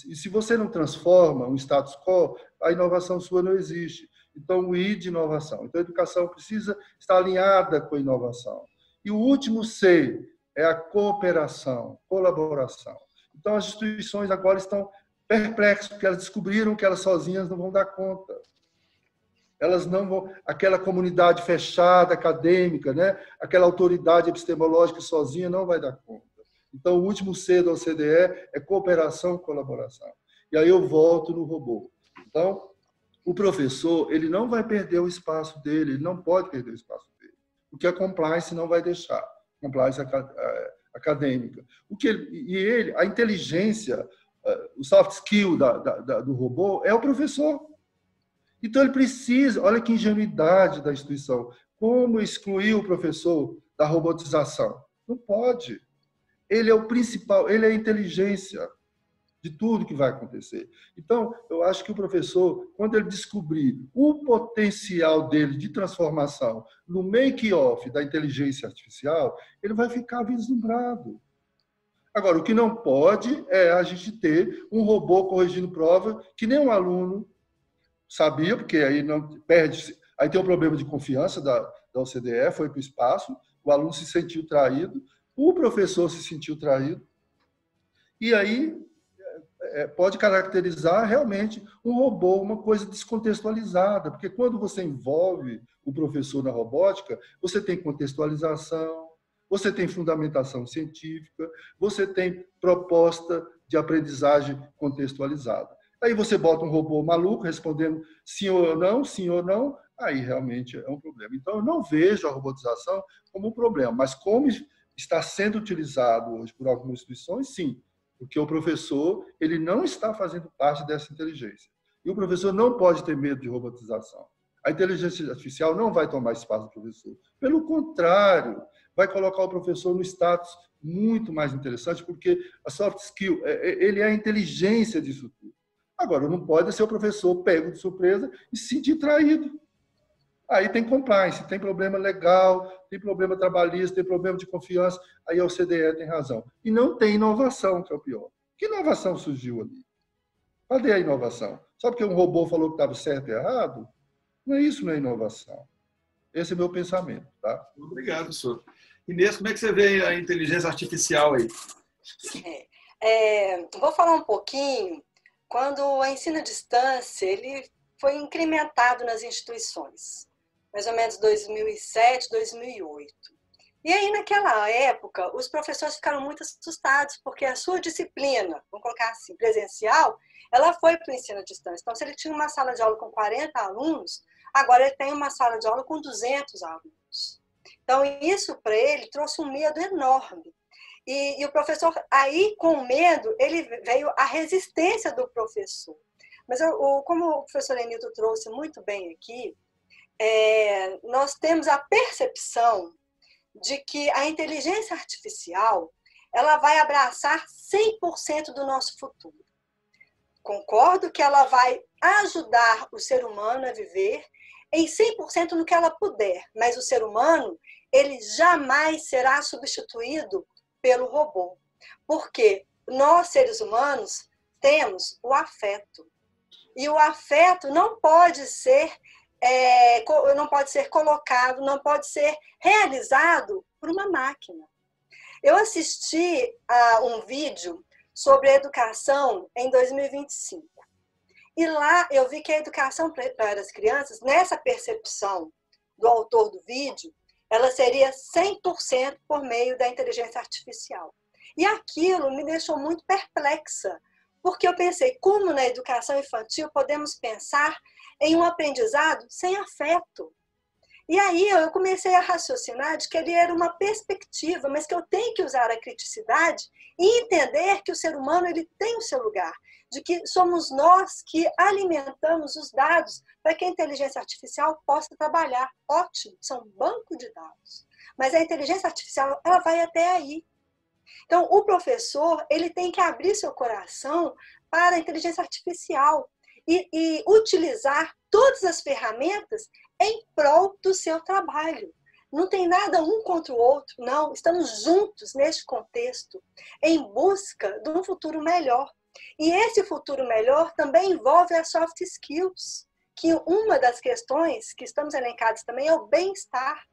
E se você não transforma um status quo, a inovação sua não existe. Então, o I de inovação. Então, a educação precisa estar alinhada com a inovação. E o último C é a cooperação, colaboração. Então, as instituições agora estão perplexas, porque elas descobriram que elas sozinhas não vão dar conta. Elas não vão... Aquela comunidade fechada, acadêmica, né? Aquela autoridade epistemológica sozinha não vai dar conta. Então, o último C da OCDE é cooperação e colaboração. E aí eu volto no robô. Então, o professor ele não vai perder o espaço dele, ele não pode perder o espaço dele, porque a compliance não vai deixar, compliance acadêmica. A inteligência, o soft skill do robô é o professor. Então, ele precisa, olha que ingenuidade da instituição, como excluir o professor da robotização? Não pode. Ele é o principal, ele é a inteligência. de tudo que vai acontecer. Então, eu acho que o professor, quando ele descobrir o potencial dele de transformação no make-off da inteligência artificial, ele vai ficar vislumbrado. Agora, o que não pode é a gente ter um robô corrigindo prova que nem um aluno sabia, porque aí não perde, aí tem um problema de confiança da OCDE, foi para o espaço, o aluno se sentiu traído, o professor se sentiu traído, e aí pode caracterizar realmente um robô, uma coisa descontextualizada, porque quando você envolve o professor na robótica, você tem contextualização, você tem fundamentação científica, você tem proposta de aprendizagem contextualizada. Aí você bota um robô maluco respondendo sim ou não, aí realmente é um problema. Então, eu não vejo a robotização como um problema, mas como está sendo utilizado hoje por algumas instituições, sim, porque o professor ele não está fazendo parte dessa inteligência. E o professor não pode ter medo de robotização. A inteligência artificial não vai tomar espaço do professor. Pelo contrário, vai colocar o professor no status muito mais interessante, porque a soft skill, ele é a inteligência disso tudo. Agora, não pode ser o professor pego de surpresa e se sentir traído. Aí tem compliance, tem problema legal, tem problema trabalhista, tem problema de confiança, aí a OCDE tem razão. E não tem inovação, que é o pior. Que inovação surgiu ali? Cadê a inovação? Só porque um robô falou que estava certo e errado? Não é isso, não é inovação. Esse é o meu pensamento. Tá? Obrigado, professor. Inês, como é que você vê a inteligência artificial aí? Vou falar um pouquinho quando o ensino à distância ele foi incrementado nas instituições, mais ou menos 2007, 2008. E aí, naquela época, os professores ficaram muito assustados, porque a sua disciplina, vamos colocar assim, presencial, ela foi para o ensino à distância. Então, se ele tinha uma sala de aula com 40 alunos, agora ele tem uma sala de aula com 200 alunos. Então, isso para ele trouxe um medo enorme. E o professor, aí com o medo, ele veio a resistência do professor. Mas como o professor Enilton trouxe muito bem aqui, nós temos a percepção de que a inteligência artificial ela vai abraçar 100% do nosso futuro. Concordo que ela vai ajudar o ser humano a viver em 100% no que ela puder, mas o ser humano ele jamais será substituído pelo robô. Porque nós, seres humanos, temos o afeto. E o afeto não pode ser colocado, não pode ser realizado por uma máquina. Eu assisti a um vídeo sobre educação em 2025. E lá eu vi que a educação para as crianças, nessa percepção do autor do vídeo, ela seria 100% por meio da inteligência artificial. E aquilo me deixou muito perplexa, porque eu pensei, como na educação infantil podemos pensar em um aprendizado sem afeto? E aí eu comecei a raciocinar de que ele era uma perspectiva, mas que eu tenho que usar a criticidade e entender que o ser humano ele tem o seu lugar, de que somos nós que alimentamos os dados para que a inteligência artificial possa trabalhar. Ótimo, são um banco de dados. Mas a inteligência artificial ela vai até aí. Então, o professor ele tem que abrir seu coração para a inteligência artificial e utilizar todas as ferramentas em prol do seu trabalho. Não tem nada um contra o outro, não. Estamos juntos neste contexto, em busca de um futuro melhor. E esse futuro melhor também envolve as soft skills, que uma das questões que estamos elencadas também é o bem-estar.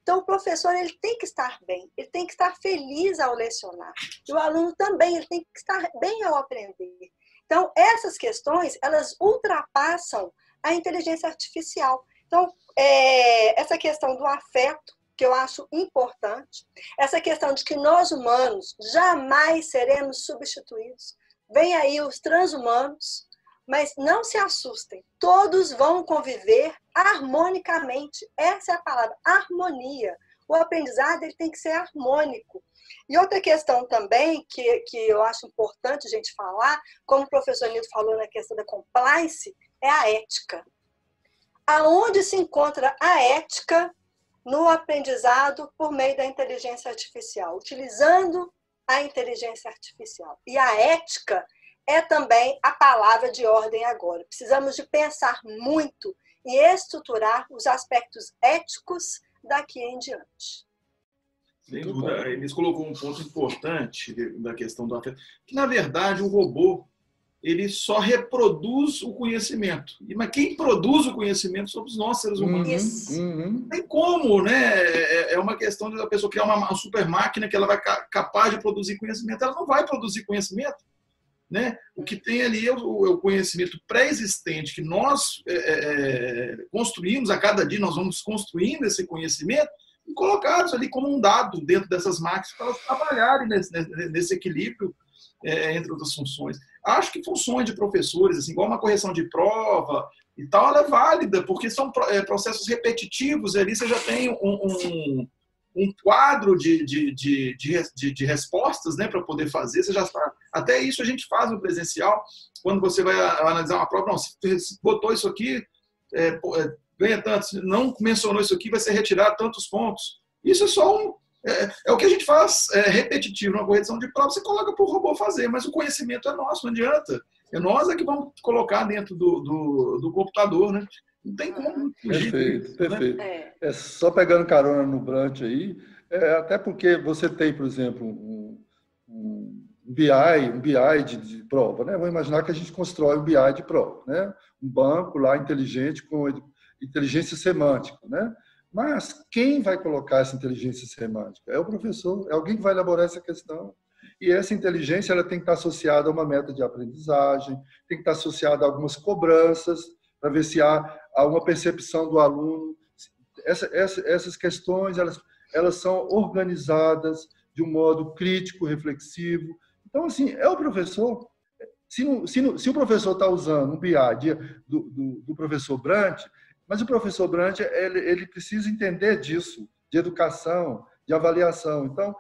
Então, o professor ele tem que estar bem, ele tem que estar feliz ao lecionar. E o aluno também, ele tem que estar bem ao aprender. Então, essas questões, elas ultrapassam a inteligência artificial. Então, essa questão do afeto, que eu acho importante, essa questão de que nós humanos jamais seremos substituídos. Vem aí os transhumanos, mas não se assustem, todos vão conviver harmonicamente. Essa é a palavra, harmonia. O aprendizado ele tem que ser harmônico. E outra questão também que eu acho importante a gente falar, como o professor Nilton falou na questão da compliance, é a ética. Aonde se encontra a ética no aprendizado por meio da inteligência artificial, utilizando a inteligência artificial. E a ética, é também a palavra de ordem agora. Precisamos de pensar muito e estruturar os aspectos éticos daqui em diante. Sem dúvida, eles colocou um ponto importante da questão do afeto, que, na verdade, o robô ele só reproduz o conhecimento. Mas quem produz o conhecimento somos nós, seres humanos. Não tem como, né? É uma questão de a pessoa criar uma super máquina que ela vai capaz de produzir conhecimento. Ela não vai produzir conhecimento, né? O que tem ali é o conhecimento pré-existente que nós construímos a cada dia, nós vamos construindo esse conhecimento e colocados ali como um dado dentro dessas máquinas para elas trabalharem nesse equilíbrio entre outras funções. Acho que funções de professores, assim, igual uma correção de prova e tal, ela é válida, porque são processos repetitivos, e ali você já tem um quadro de respostas, né, para poder fazer. Você já sabe. Até isso a gente faz no presencial, quando você vai analisar uma prova. Não, se você botou isso aqui, ganha tanto. Se não mencionou isso aqui, vai ser retirado tantos pontos. Isso é só o que a gente faz repetitivo numa correção de prova. Você coloca para o robô fazer, mas o conhecimento é nosso, não adianta. É nós que vamos colocar dentro do computador, né? Não tem como fugir. Perfeito, perfeito. Né? Só pegando carona no Brant aí, até porque você tem, por exemplo, um BI de prova, né? Vamos imaginar que a gente constrói um BI de prova, né? Um banco lá inteligente com inteligência semântica, né? Mas quem vai colocar essa inteligência semântica? É o professor, é alguém que vai elaborar essa questão. E essa inteligência ela tem que estar associada a uma meta de aprendizagem, tem que estar associada a algumas cobranças, para ver se há uma percepção do aluno. Essas questões elas são organizadas de um modo crítico, reflexivo. Então, assim, é o professor. Se o professor está usando um BI do professor Brant, mas o professor Brant ele precisa entender disso, de educação, de avaliação. Então,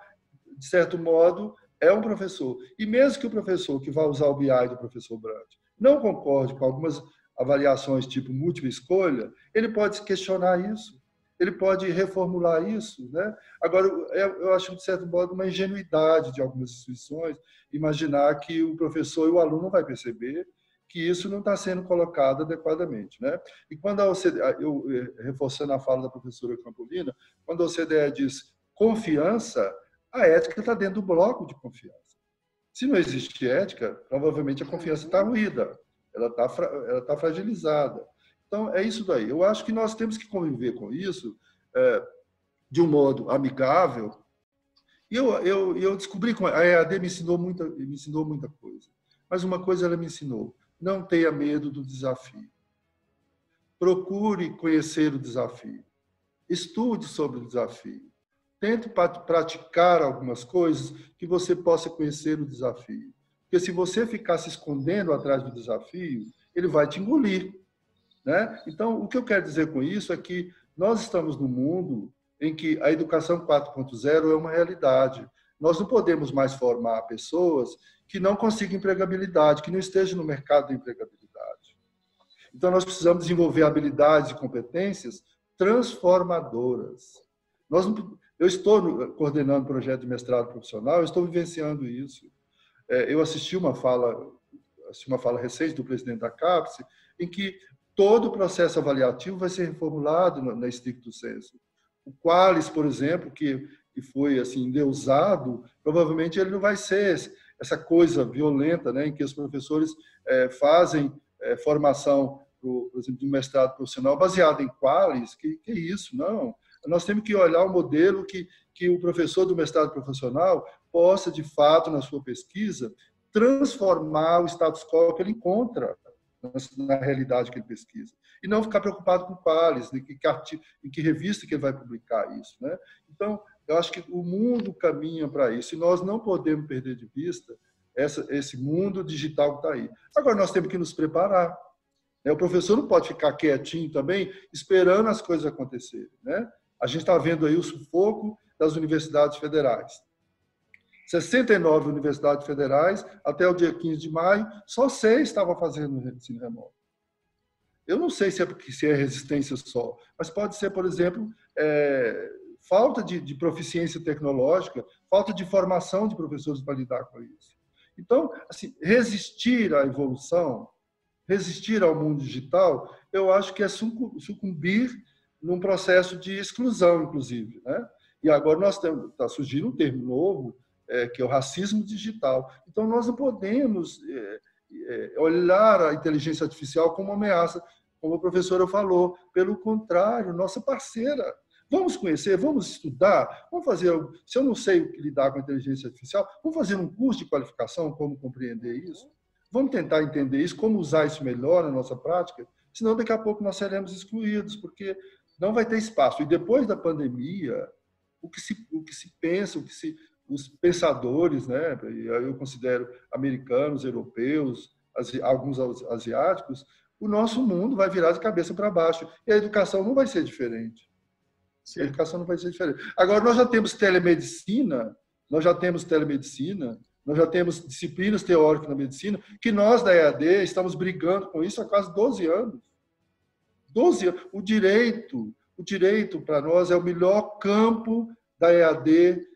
de certo modo, é um professor. E mesmo que o professor que vai usar o BI do professor Brant não concorde com algumas avaliações tipo múltipla escolha, ele pode questionar isso, ele pode reformular isso, né? Agora, eu acho, de certo modo, uma ingenuidade de algumas instituições imaginar que o professor e o aluno não vai perceber que isso não está sendo colocado adequadamente, né? E quando a OCDE, reforçando a fala da professora Campolina, quando a OCDE diz confiança, a ética está dentro do bloco de confiança. Se não existe ética, provavelmente a confiança está ruída, ela está fragilizada. Então, é isso daí. Eu acho que nós temos que conviver com isso de um modo amigável. E eu descobri que a EAD me ensinou muita coisa. Mas uma coisa ela me ensinou: não tenha medo do desafio. Procure conhecer o desafio. Estude sobre o desafio. Tente praticar algumas coisas que você possa conhecer o desafio. Porque se você ficar se escondendo atrás do desafio, ele vai te engolir, né? Então, o que eu quero dizer com isso é que nós estamos num mundo em que a educação 4.0 é uma realidade. Nós não podemos mais formar pessoas que não consigam empregabilidade, que não estejam no mercado da empregabilidade. Então, nós precisamos desenvolver habilidades e competências transformadoras. Eu estou coordenando um projeto de mestrado profissional, eu estou vivenciando isso. Eu assisti uma fala recente do presidente da CAPES, em que todo o processo avaliativo vai ser reformulado na stricto sensu. O Qualis, por exemplo, que foi assim endeusado, provavelmente ele não vai ser essa coisa violenta, né, em que os professores fazem formação, por exemplo, de um mestrado profissional baseado em Qualis. Que é isso? Não. Nós temos que olhar o modelo que o professor do mestrado profissional possa, de fato, na sua pesquisa, transformar o status quo que ele encontra na realidade que ele pesquisa. E não ficar preocupado com Qualis, em que revista que ele vai publicar isso, né? Então, eu acho que o mundo caminha para isso, e nós não podemos perder de vista esse mundo digital que está aí. Agora, nós temos que nos preparar. O professor não pode ficar quietinho também, esperando as coisas acontecerem, né? A gente está vendo aí o sufoco das universidades federais. 69 universidades federais, até o dia 15 de maio, só 6 estavam fazendo ensino remoto. Eu não sei se é resistência só, mas pode ser, por exemplo, falta de proficiência tecnológica, falta de formação de professores para lidar com isso. Então, assim, resistir à evolução, resistir ao mundo digital, eu acho que é sucumbir num processo de exclusão, inclusive, né? E agora está surgindo um termo novo, que é o racismo digital. Então, nós não podemos olhar a inteligência artificial como uma ameaça, como a professora falou. Pelo contrário, nossa parceira. Vamos conhecer, vamos estudar, vamos fazer. Se eu não sei lidar com a inteligência artificial, vamos fazer um curso de qualificação, como compreender isso. Vamos tentar entender isso, como usar isso melhor na nossa prática, senão daqui a pouco nós seremos excluídos, porque não vai ter espaço. E depois da pandemia, o que se pensa, os pensadores, né, eu considero americanos, europeus, alguns asiáticos, o nosso mundo vai virar de cabeça para baixo. E a educação não vai ser diferente. Sim. A educação não vai ser diferente. Agora, nós já temos telemedicina, nós já temos disciplinas teóricas na medicina, que nós, da EAD, estamos brigando com isso há quase 12 anos. 12 anos. O direito para nós é o melhor campo da EAD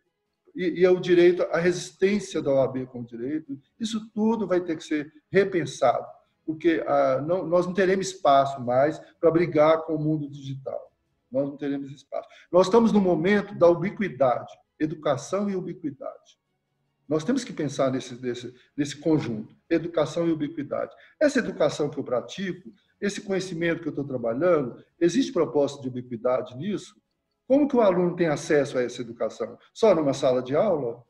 e é o direito, a resistência da OAB com o direito. Isso tudo vai ter que ser repensado, porque nós não teremos espaço mais para brigar com o mundo digital. Nós não teremos espaço. Nós estamos no momento da ubiquidade, educação e ubiquidade. Nós temos que pensar nesse conjunto, educação e ubiquidade. Essa educação que eu pratico, esse conhecimento que eu estou trabalhando, existe propósito de ubiquidade nisso? Como que o aluno tem acesso a essa educação? Só numa sala de aula?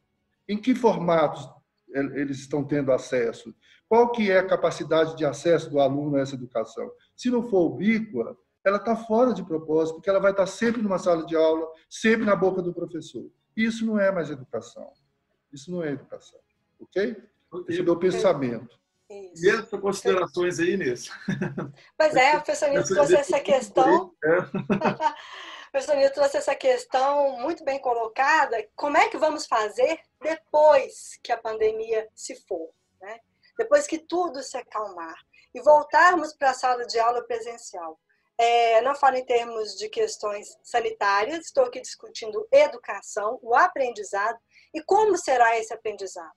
Em que formatos eles estão tendo acesso? Qual que é a capacidade de acesso do aluno a essa educação? Se não for ubíqua, ela está fora de propósito, porque ela vai estar sempre numa sala de aula, sempre na boca do professor. Isso não é mais educação. Isso não é educação. Ok? Esse é o meu pensamento. Isso. E as considerações aí, Inês? Pois é, a professora Nilton trouxe essa questão. A professora Nilton trouxe essa questão muito bem colocada. Como é que vamos fazer depois que a pandemia se for, né? Depois que tudo se acalmar e voltarmos para a sala de aula presencial? Não falo em termos de questões sanitárias, estou aqui discutindo educação, o aprendizado e como será esse aprendizado.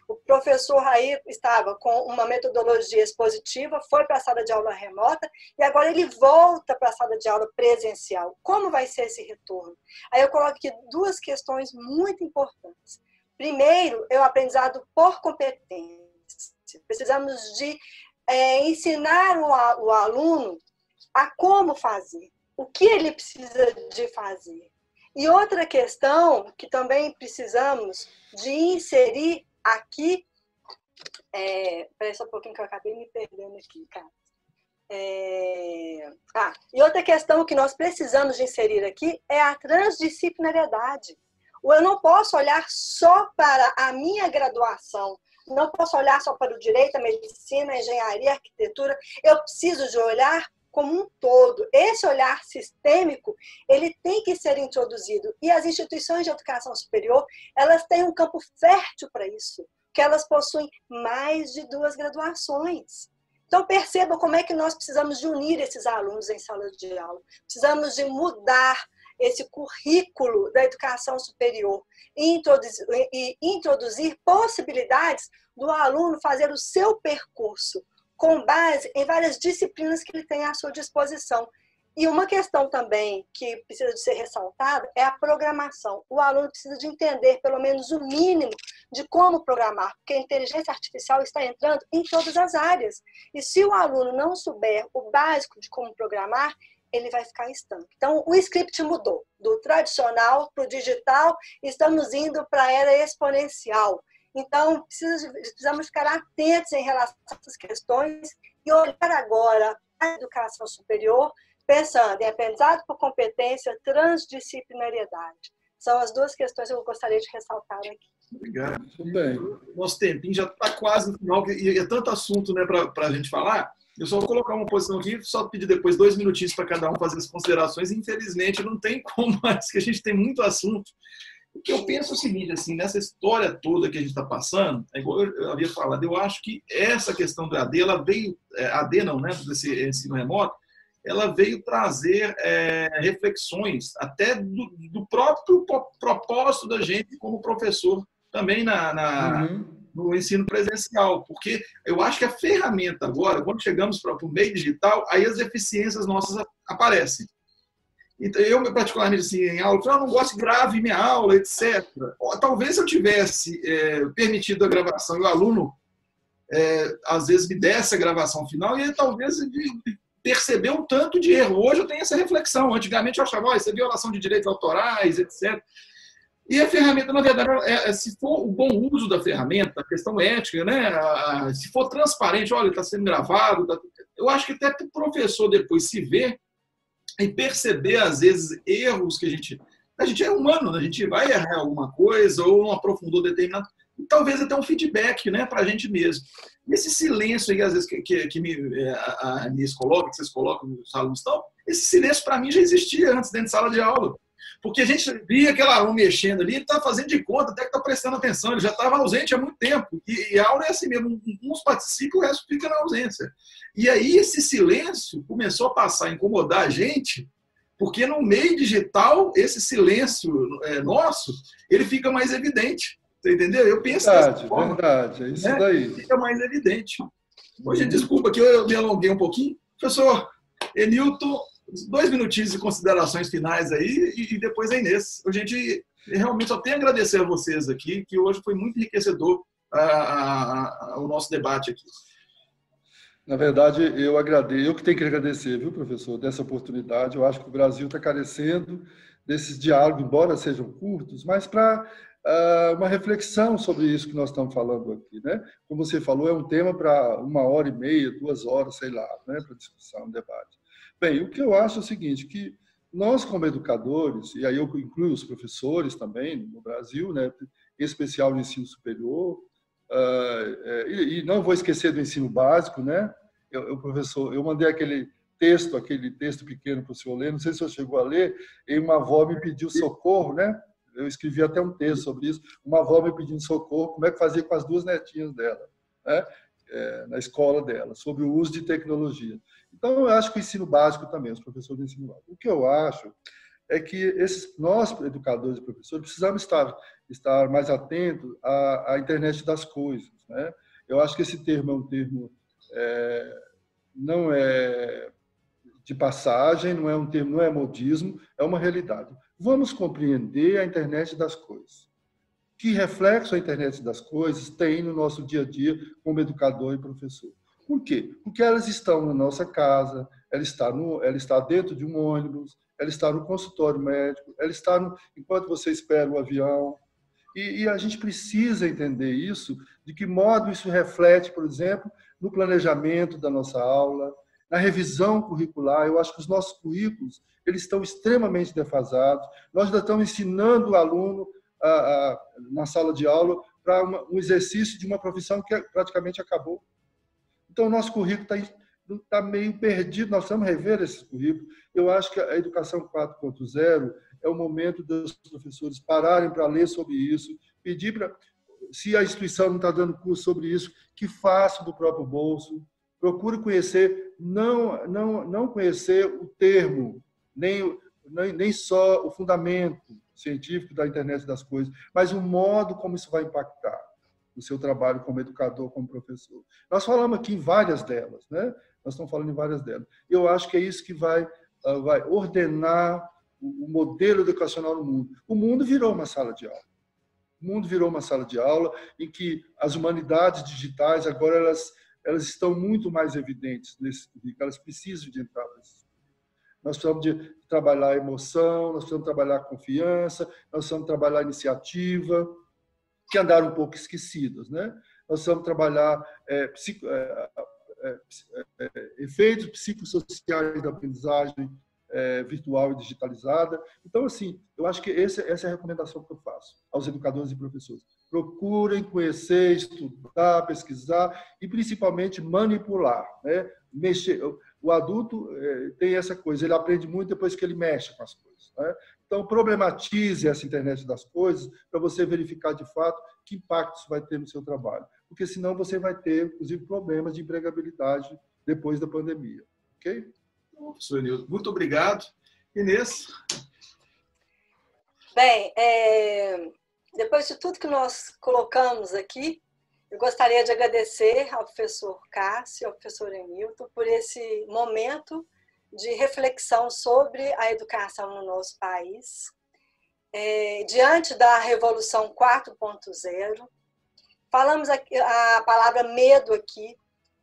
O professor Raí estava com uma metodologia expositiva, foi para a sala de aula remota e agora ele volta para a sala de aula presencial. Como vai ser esse retorno? Aí eu coloco aqui duas questões muito importantes. Primeiro, é o aprendizado por competência. Precisamos de ensinar o aluno a como fazer, o que ele precisa de fazer. E outra questão que também precisamos de inserir aqui, espera só um pouquinho que eu acabei me perdendo aqui, cara. E outra questão que nós precisamos de inserir aqui é a transdisciplinariedade. Eu não posso olhar só para a minha graduação, não posso olhar só para o direito, a medicina, a engenharia, a arquitetura. Eu preciso de olhar como um todo. Esse olhar sistêmico, ele tem que ser introduzido. E as instituições de educação superior, elas têm um campo fértil para isso, que elas possuem mais de 2 graduações. Então, percebam como é que nós precisamos de unir esses alunos em sala de aula. Precisamos de mudar esse currículo da educação superior e introduzir possibilidades do aluno fazer o seu percurso com base em várias disciplinas que ele tem à sua disposição. E uma questão também que precisa de ser ressaltada é a programação. O aluno precisa de entender pelo menos o mínimo de como programar, porque a inteligência artificial está entrando em todas as áreas. E se o aluno não souber o básico de como programar, ele vai ficar estanque. Então, o script mudou do tradicional para o digital, estamos indo para a era exponencial. Então, precisamos ficar atentos em relação a essas questões e olhar agora a educação superior, pensando em aprendizado por competência, transdisciplinariedade. São as duas questões que eu gostaria de ressaltar aqui. Obrigado. Tudo bem. Nosso tempinho já está quase no final, e é tanto assunto, né, para a gente falar. Eu só vou colocar uma posição aqui, só pedir depois 2 minutinhos para cada um fazer as considerações. Infelizmente, não tem como mais, que a gente tem muito assunto. O que eu penso é o seguinte, assim, nessa história toda que a gente está passando, é igual eu havia falado, eu acho que essa questão do AD, ela veio, AD não, né, desse ensino remoto, ela veio trazer reflexões até do próprio propósito da gente como professor, também no ensino presencial, porque eu acho que a ferramenta agora, quando chegamos para o meio digital, aí as deficiências nossas aparecem. Então, eu, particularmente, assim, em aula, eu não gosto de grave minha aula, etc. Talvez se eu tivesse permitido a gravação e o aluno, às vezes, me desse a gravação final, e talvez perceber um tanto de erro. Hoje eu tenho essa reflexão. Antigamente eu achava, isso é violação de direitos autorais, etc. E a ferramenta, na verdade, se for o bom uso da ferramenta, a questão ética, né? Se for transparente, olha, está sendo gravado, eu acho que até para o professor depois se ver e perceber, às vezes, erros que a gente é humano, né? A gente vai errar alguma coisa ou não aprofundou determinado, e talvez até um feedback, né, para a gente mesmo. E esse silêncio aí, às vezes, a Inês coloca, que vocês colocam, os alunos estão, esse silêncio para mim já existia antes dentro de sala de aula. Porque a gente via aquele aluno mexendo ali, ele estava fazendo de conta, até que está prestando atenção, ele já estava ausente há muito tempo. E a aula é assim mesmo, uns participam, o resto fica na ausência. E aí esse silêncio começou a passar a incomodar a gente, porque no meio digital, esse silêncio nosso, ele fica mais evidente. Você entendeu? Eu penso dessa forma. Verdade, é isso daí. Fica mais evidente. Hoje, desculpa que eu me alonguei um pouquinho. Professor Enilton, 2 minutinhos de considerações finais aí e depois a Inês. A gente realmente só tem a agradecer a vocês aqui, que hoje foi muito enriquecedor o nosso debate aqui. Na verdade, eu que tenho que agradecer, viu, professor, dessa oportunidade. Eu acho que o Brasil está carecendo desses diálogos, embora sejam curtos, mas para uma reflexão sobre isso que nós estamos falando aqui, né? Como você falou, é um tema para 1h30, 2 horas, sei lá, né, para discussão, debate. Bem, o que eu acho é o seguinte, que nós como educadores, e aí eu incluo os professores também no Brasil, né, em especial no ensino superior, e não vou esquecer do ensino básico, né? Professor, eu mandei aquele texto pequeno para o senhor ler, não sei se o senhor chegou a ler, e uma avó me pediu socorro, né? Eu escrevi até um texto sobre isso, uma avó me pedindo socorro, como é que fazia com as 2 netinhas dela, né? Na escola dela, sobre o uso de tecnologia. Então, eu acho que o ensino básico também, os professores do ensino básico. O que eu acho é que nós, educadores e professores, precisamos estar mais atentos à internet das coisas, né? Eu acho que esse termo é um termo, não é de passagem, não é um termo, não é modismo, é uma realidade. Vamos compreender a internet das coisas. Que reflexo a internet das coisas tem no nosso dia a dia como educador e professor? Por quê? Porque elas estão na nossa casa, ela está dentro de um ônibus, ela está no consultório médico, ela está enquanto você espera o avião. E a gente precisa entender isso, de que modo isso reflete, por exemplo, no planejamento da nossa aula, na revisão curricular. Eu acho que os nossos currículos eles estão extremamente defasados. Nós ainda estamos ensinando o aluno na sala de aula para um exercício de uma profissão que praticamente acabou. Então, o nosso currículo está meio perdido, nós precisamos rever esse currículo. Eu acho que a educação 4.0 é o momento dos professores pararem para ler sobre isso, pedir para, se a instituição não está dando curso sobre isso, que faça do próprio bolso, procure conhecer, não conhecer o termo, nem só o fundamento científico da internet das coisas, mas o modo como isso vai impactar o seu trabalho como educador, como professor. Nós falamos aqui em várias delas, né? Nós estamos falando em várias delas. Eu acho que é isso que vai ordenar o modelo educacional no mundo. O mundo virou uma sala de aula. O mundo virou uma sala de aula em que as humanidades digitais agora elas estão muito mais evidentes nesse currículo. Elas precisam de entrar nesse. Nós precisamos de trabalhar a emoção, nós precisamos trabalhar a confiança, nós precisamos trabalhar a iniciativa, que andaram um pouco esquecidas, né? Nós precisamos trabalhar efeitos psicossociais da aprendizagem virtual e digitalizada. Então, assim, eu acho que essa é a recomendação que eu faço aos educadores e professores. Procurem conhecer, estudar, pesquisar e, principalmente, manipular, né? Mexer. O adulto tem essa coisa, ele aprende muito depois que ele mexe com as coisas, né? Então, problematize essa internet das coisas para você verificar, de fato, que impacto isso vai ter no seu trabalho. Porque, senão, você vai ter, inclusive, problemas de empregabilidade depois da pandemia. Ok? Professor Enilton, muito obrigado. Inês? Bem, depois de tudo que nós colocamos aqui, Eu gostaria de agradecer ao professor Cássio e ao professor Enilton por esse momento de reflexão sobre a educação no nosso país. Diante da Revolução 4.0, falamos a palavra medo aqui,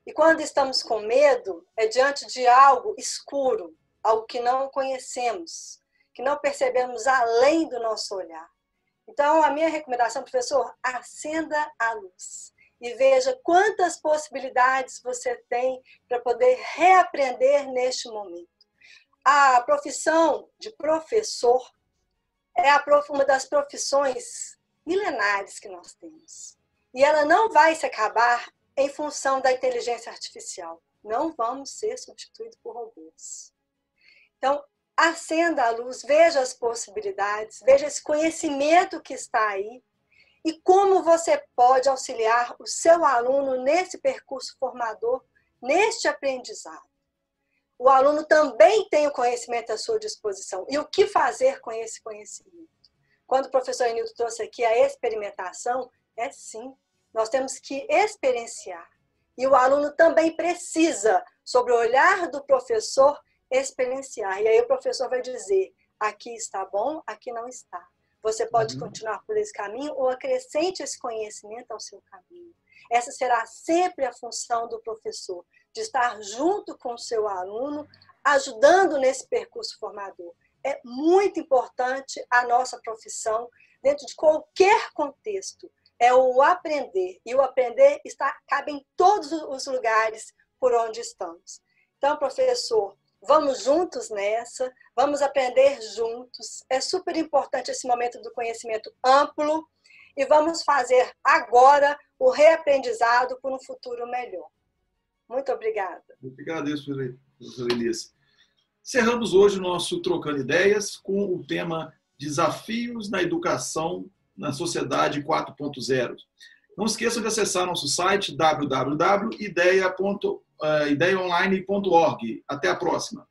e quando estamos com medo, é diante de algo escuro, algo que não conhecemos, que não percebemos além do nosso olhar. Então, a minha recomendação, professor, acenda a luz e veja quantas possibilidades você tem para poder reaprender neste momento. A profissão de professor é uma das profissões milenares que nós temos. E ela não vai se acabar em função da inteligência artificial. Não vamos ser substituídos por robôs. Então, acenda a luz, veja as possibilidades, veja esse conhecimento que está aí e como você pode auxiliar o seu aluno nesse percurso formador, neste aprendizado. O aluno também tem o conhecimento à sua disposição. E o que fazer com esse conhecimento? Quando o professor Enilton trouxe aqui a experimentação, sim, nós temos que experienciar. E o aluno também precisa, sobre o olhar do professor, experienciar. E aí o professor vai dizer, aqui está bom, aqui não está. Você pode continuar por esse caminho ou acrescente esse conhecimento ao seu caminho. Essa será sempre a função do professor, de estar junto com o seu aluno, ajudando nesse percurso formador. É muito importante a nossa profissão, dentro de qualquer contexto, é o aprender. E o aprender cabe em todos os lugares por onde estamos. Então, professor, vamos juntos nessa, vamos aprender juntos. É super importante esse momento do conhecimento amplo e vamos fazer agora o reaprendizado por um futuro melhor. Muito obrigada. Eu que agradeço, professora Inês. Encerramos hoje o nosso Trocando Ideias com o tema Desafios na Educação na Sociedade 4.0. Não esqueçam de acessar nosso site www.ideiaonline.org. Até a próxima.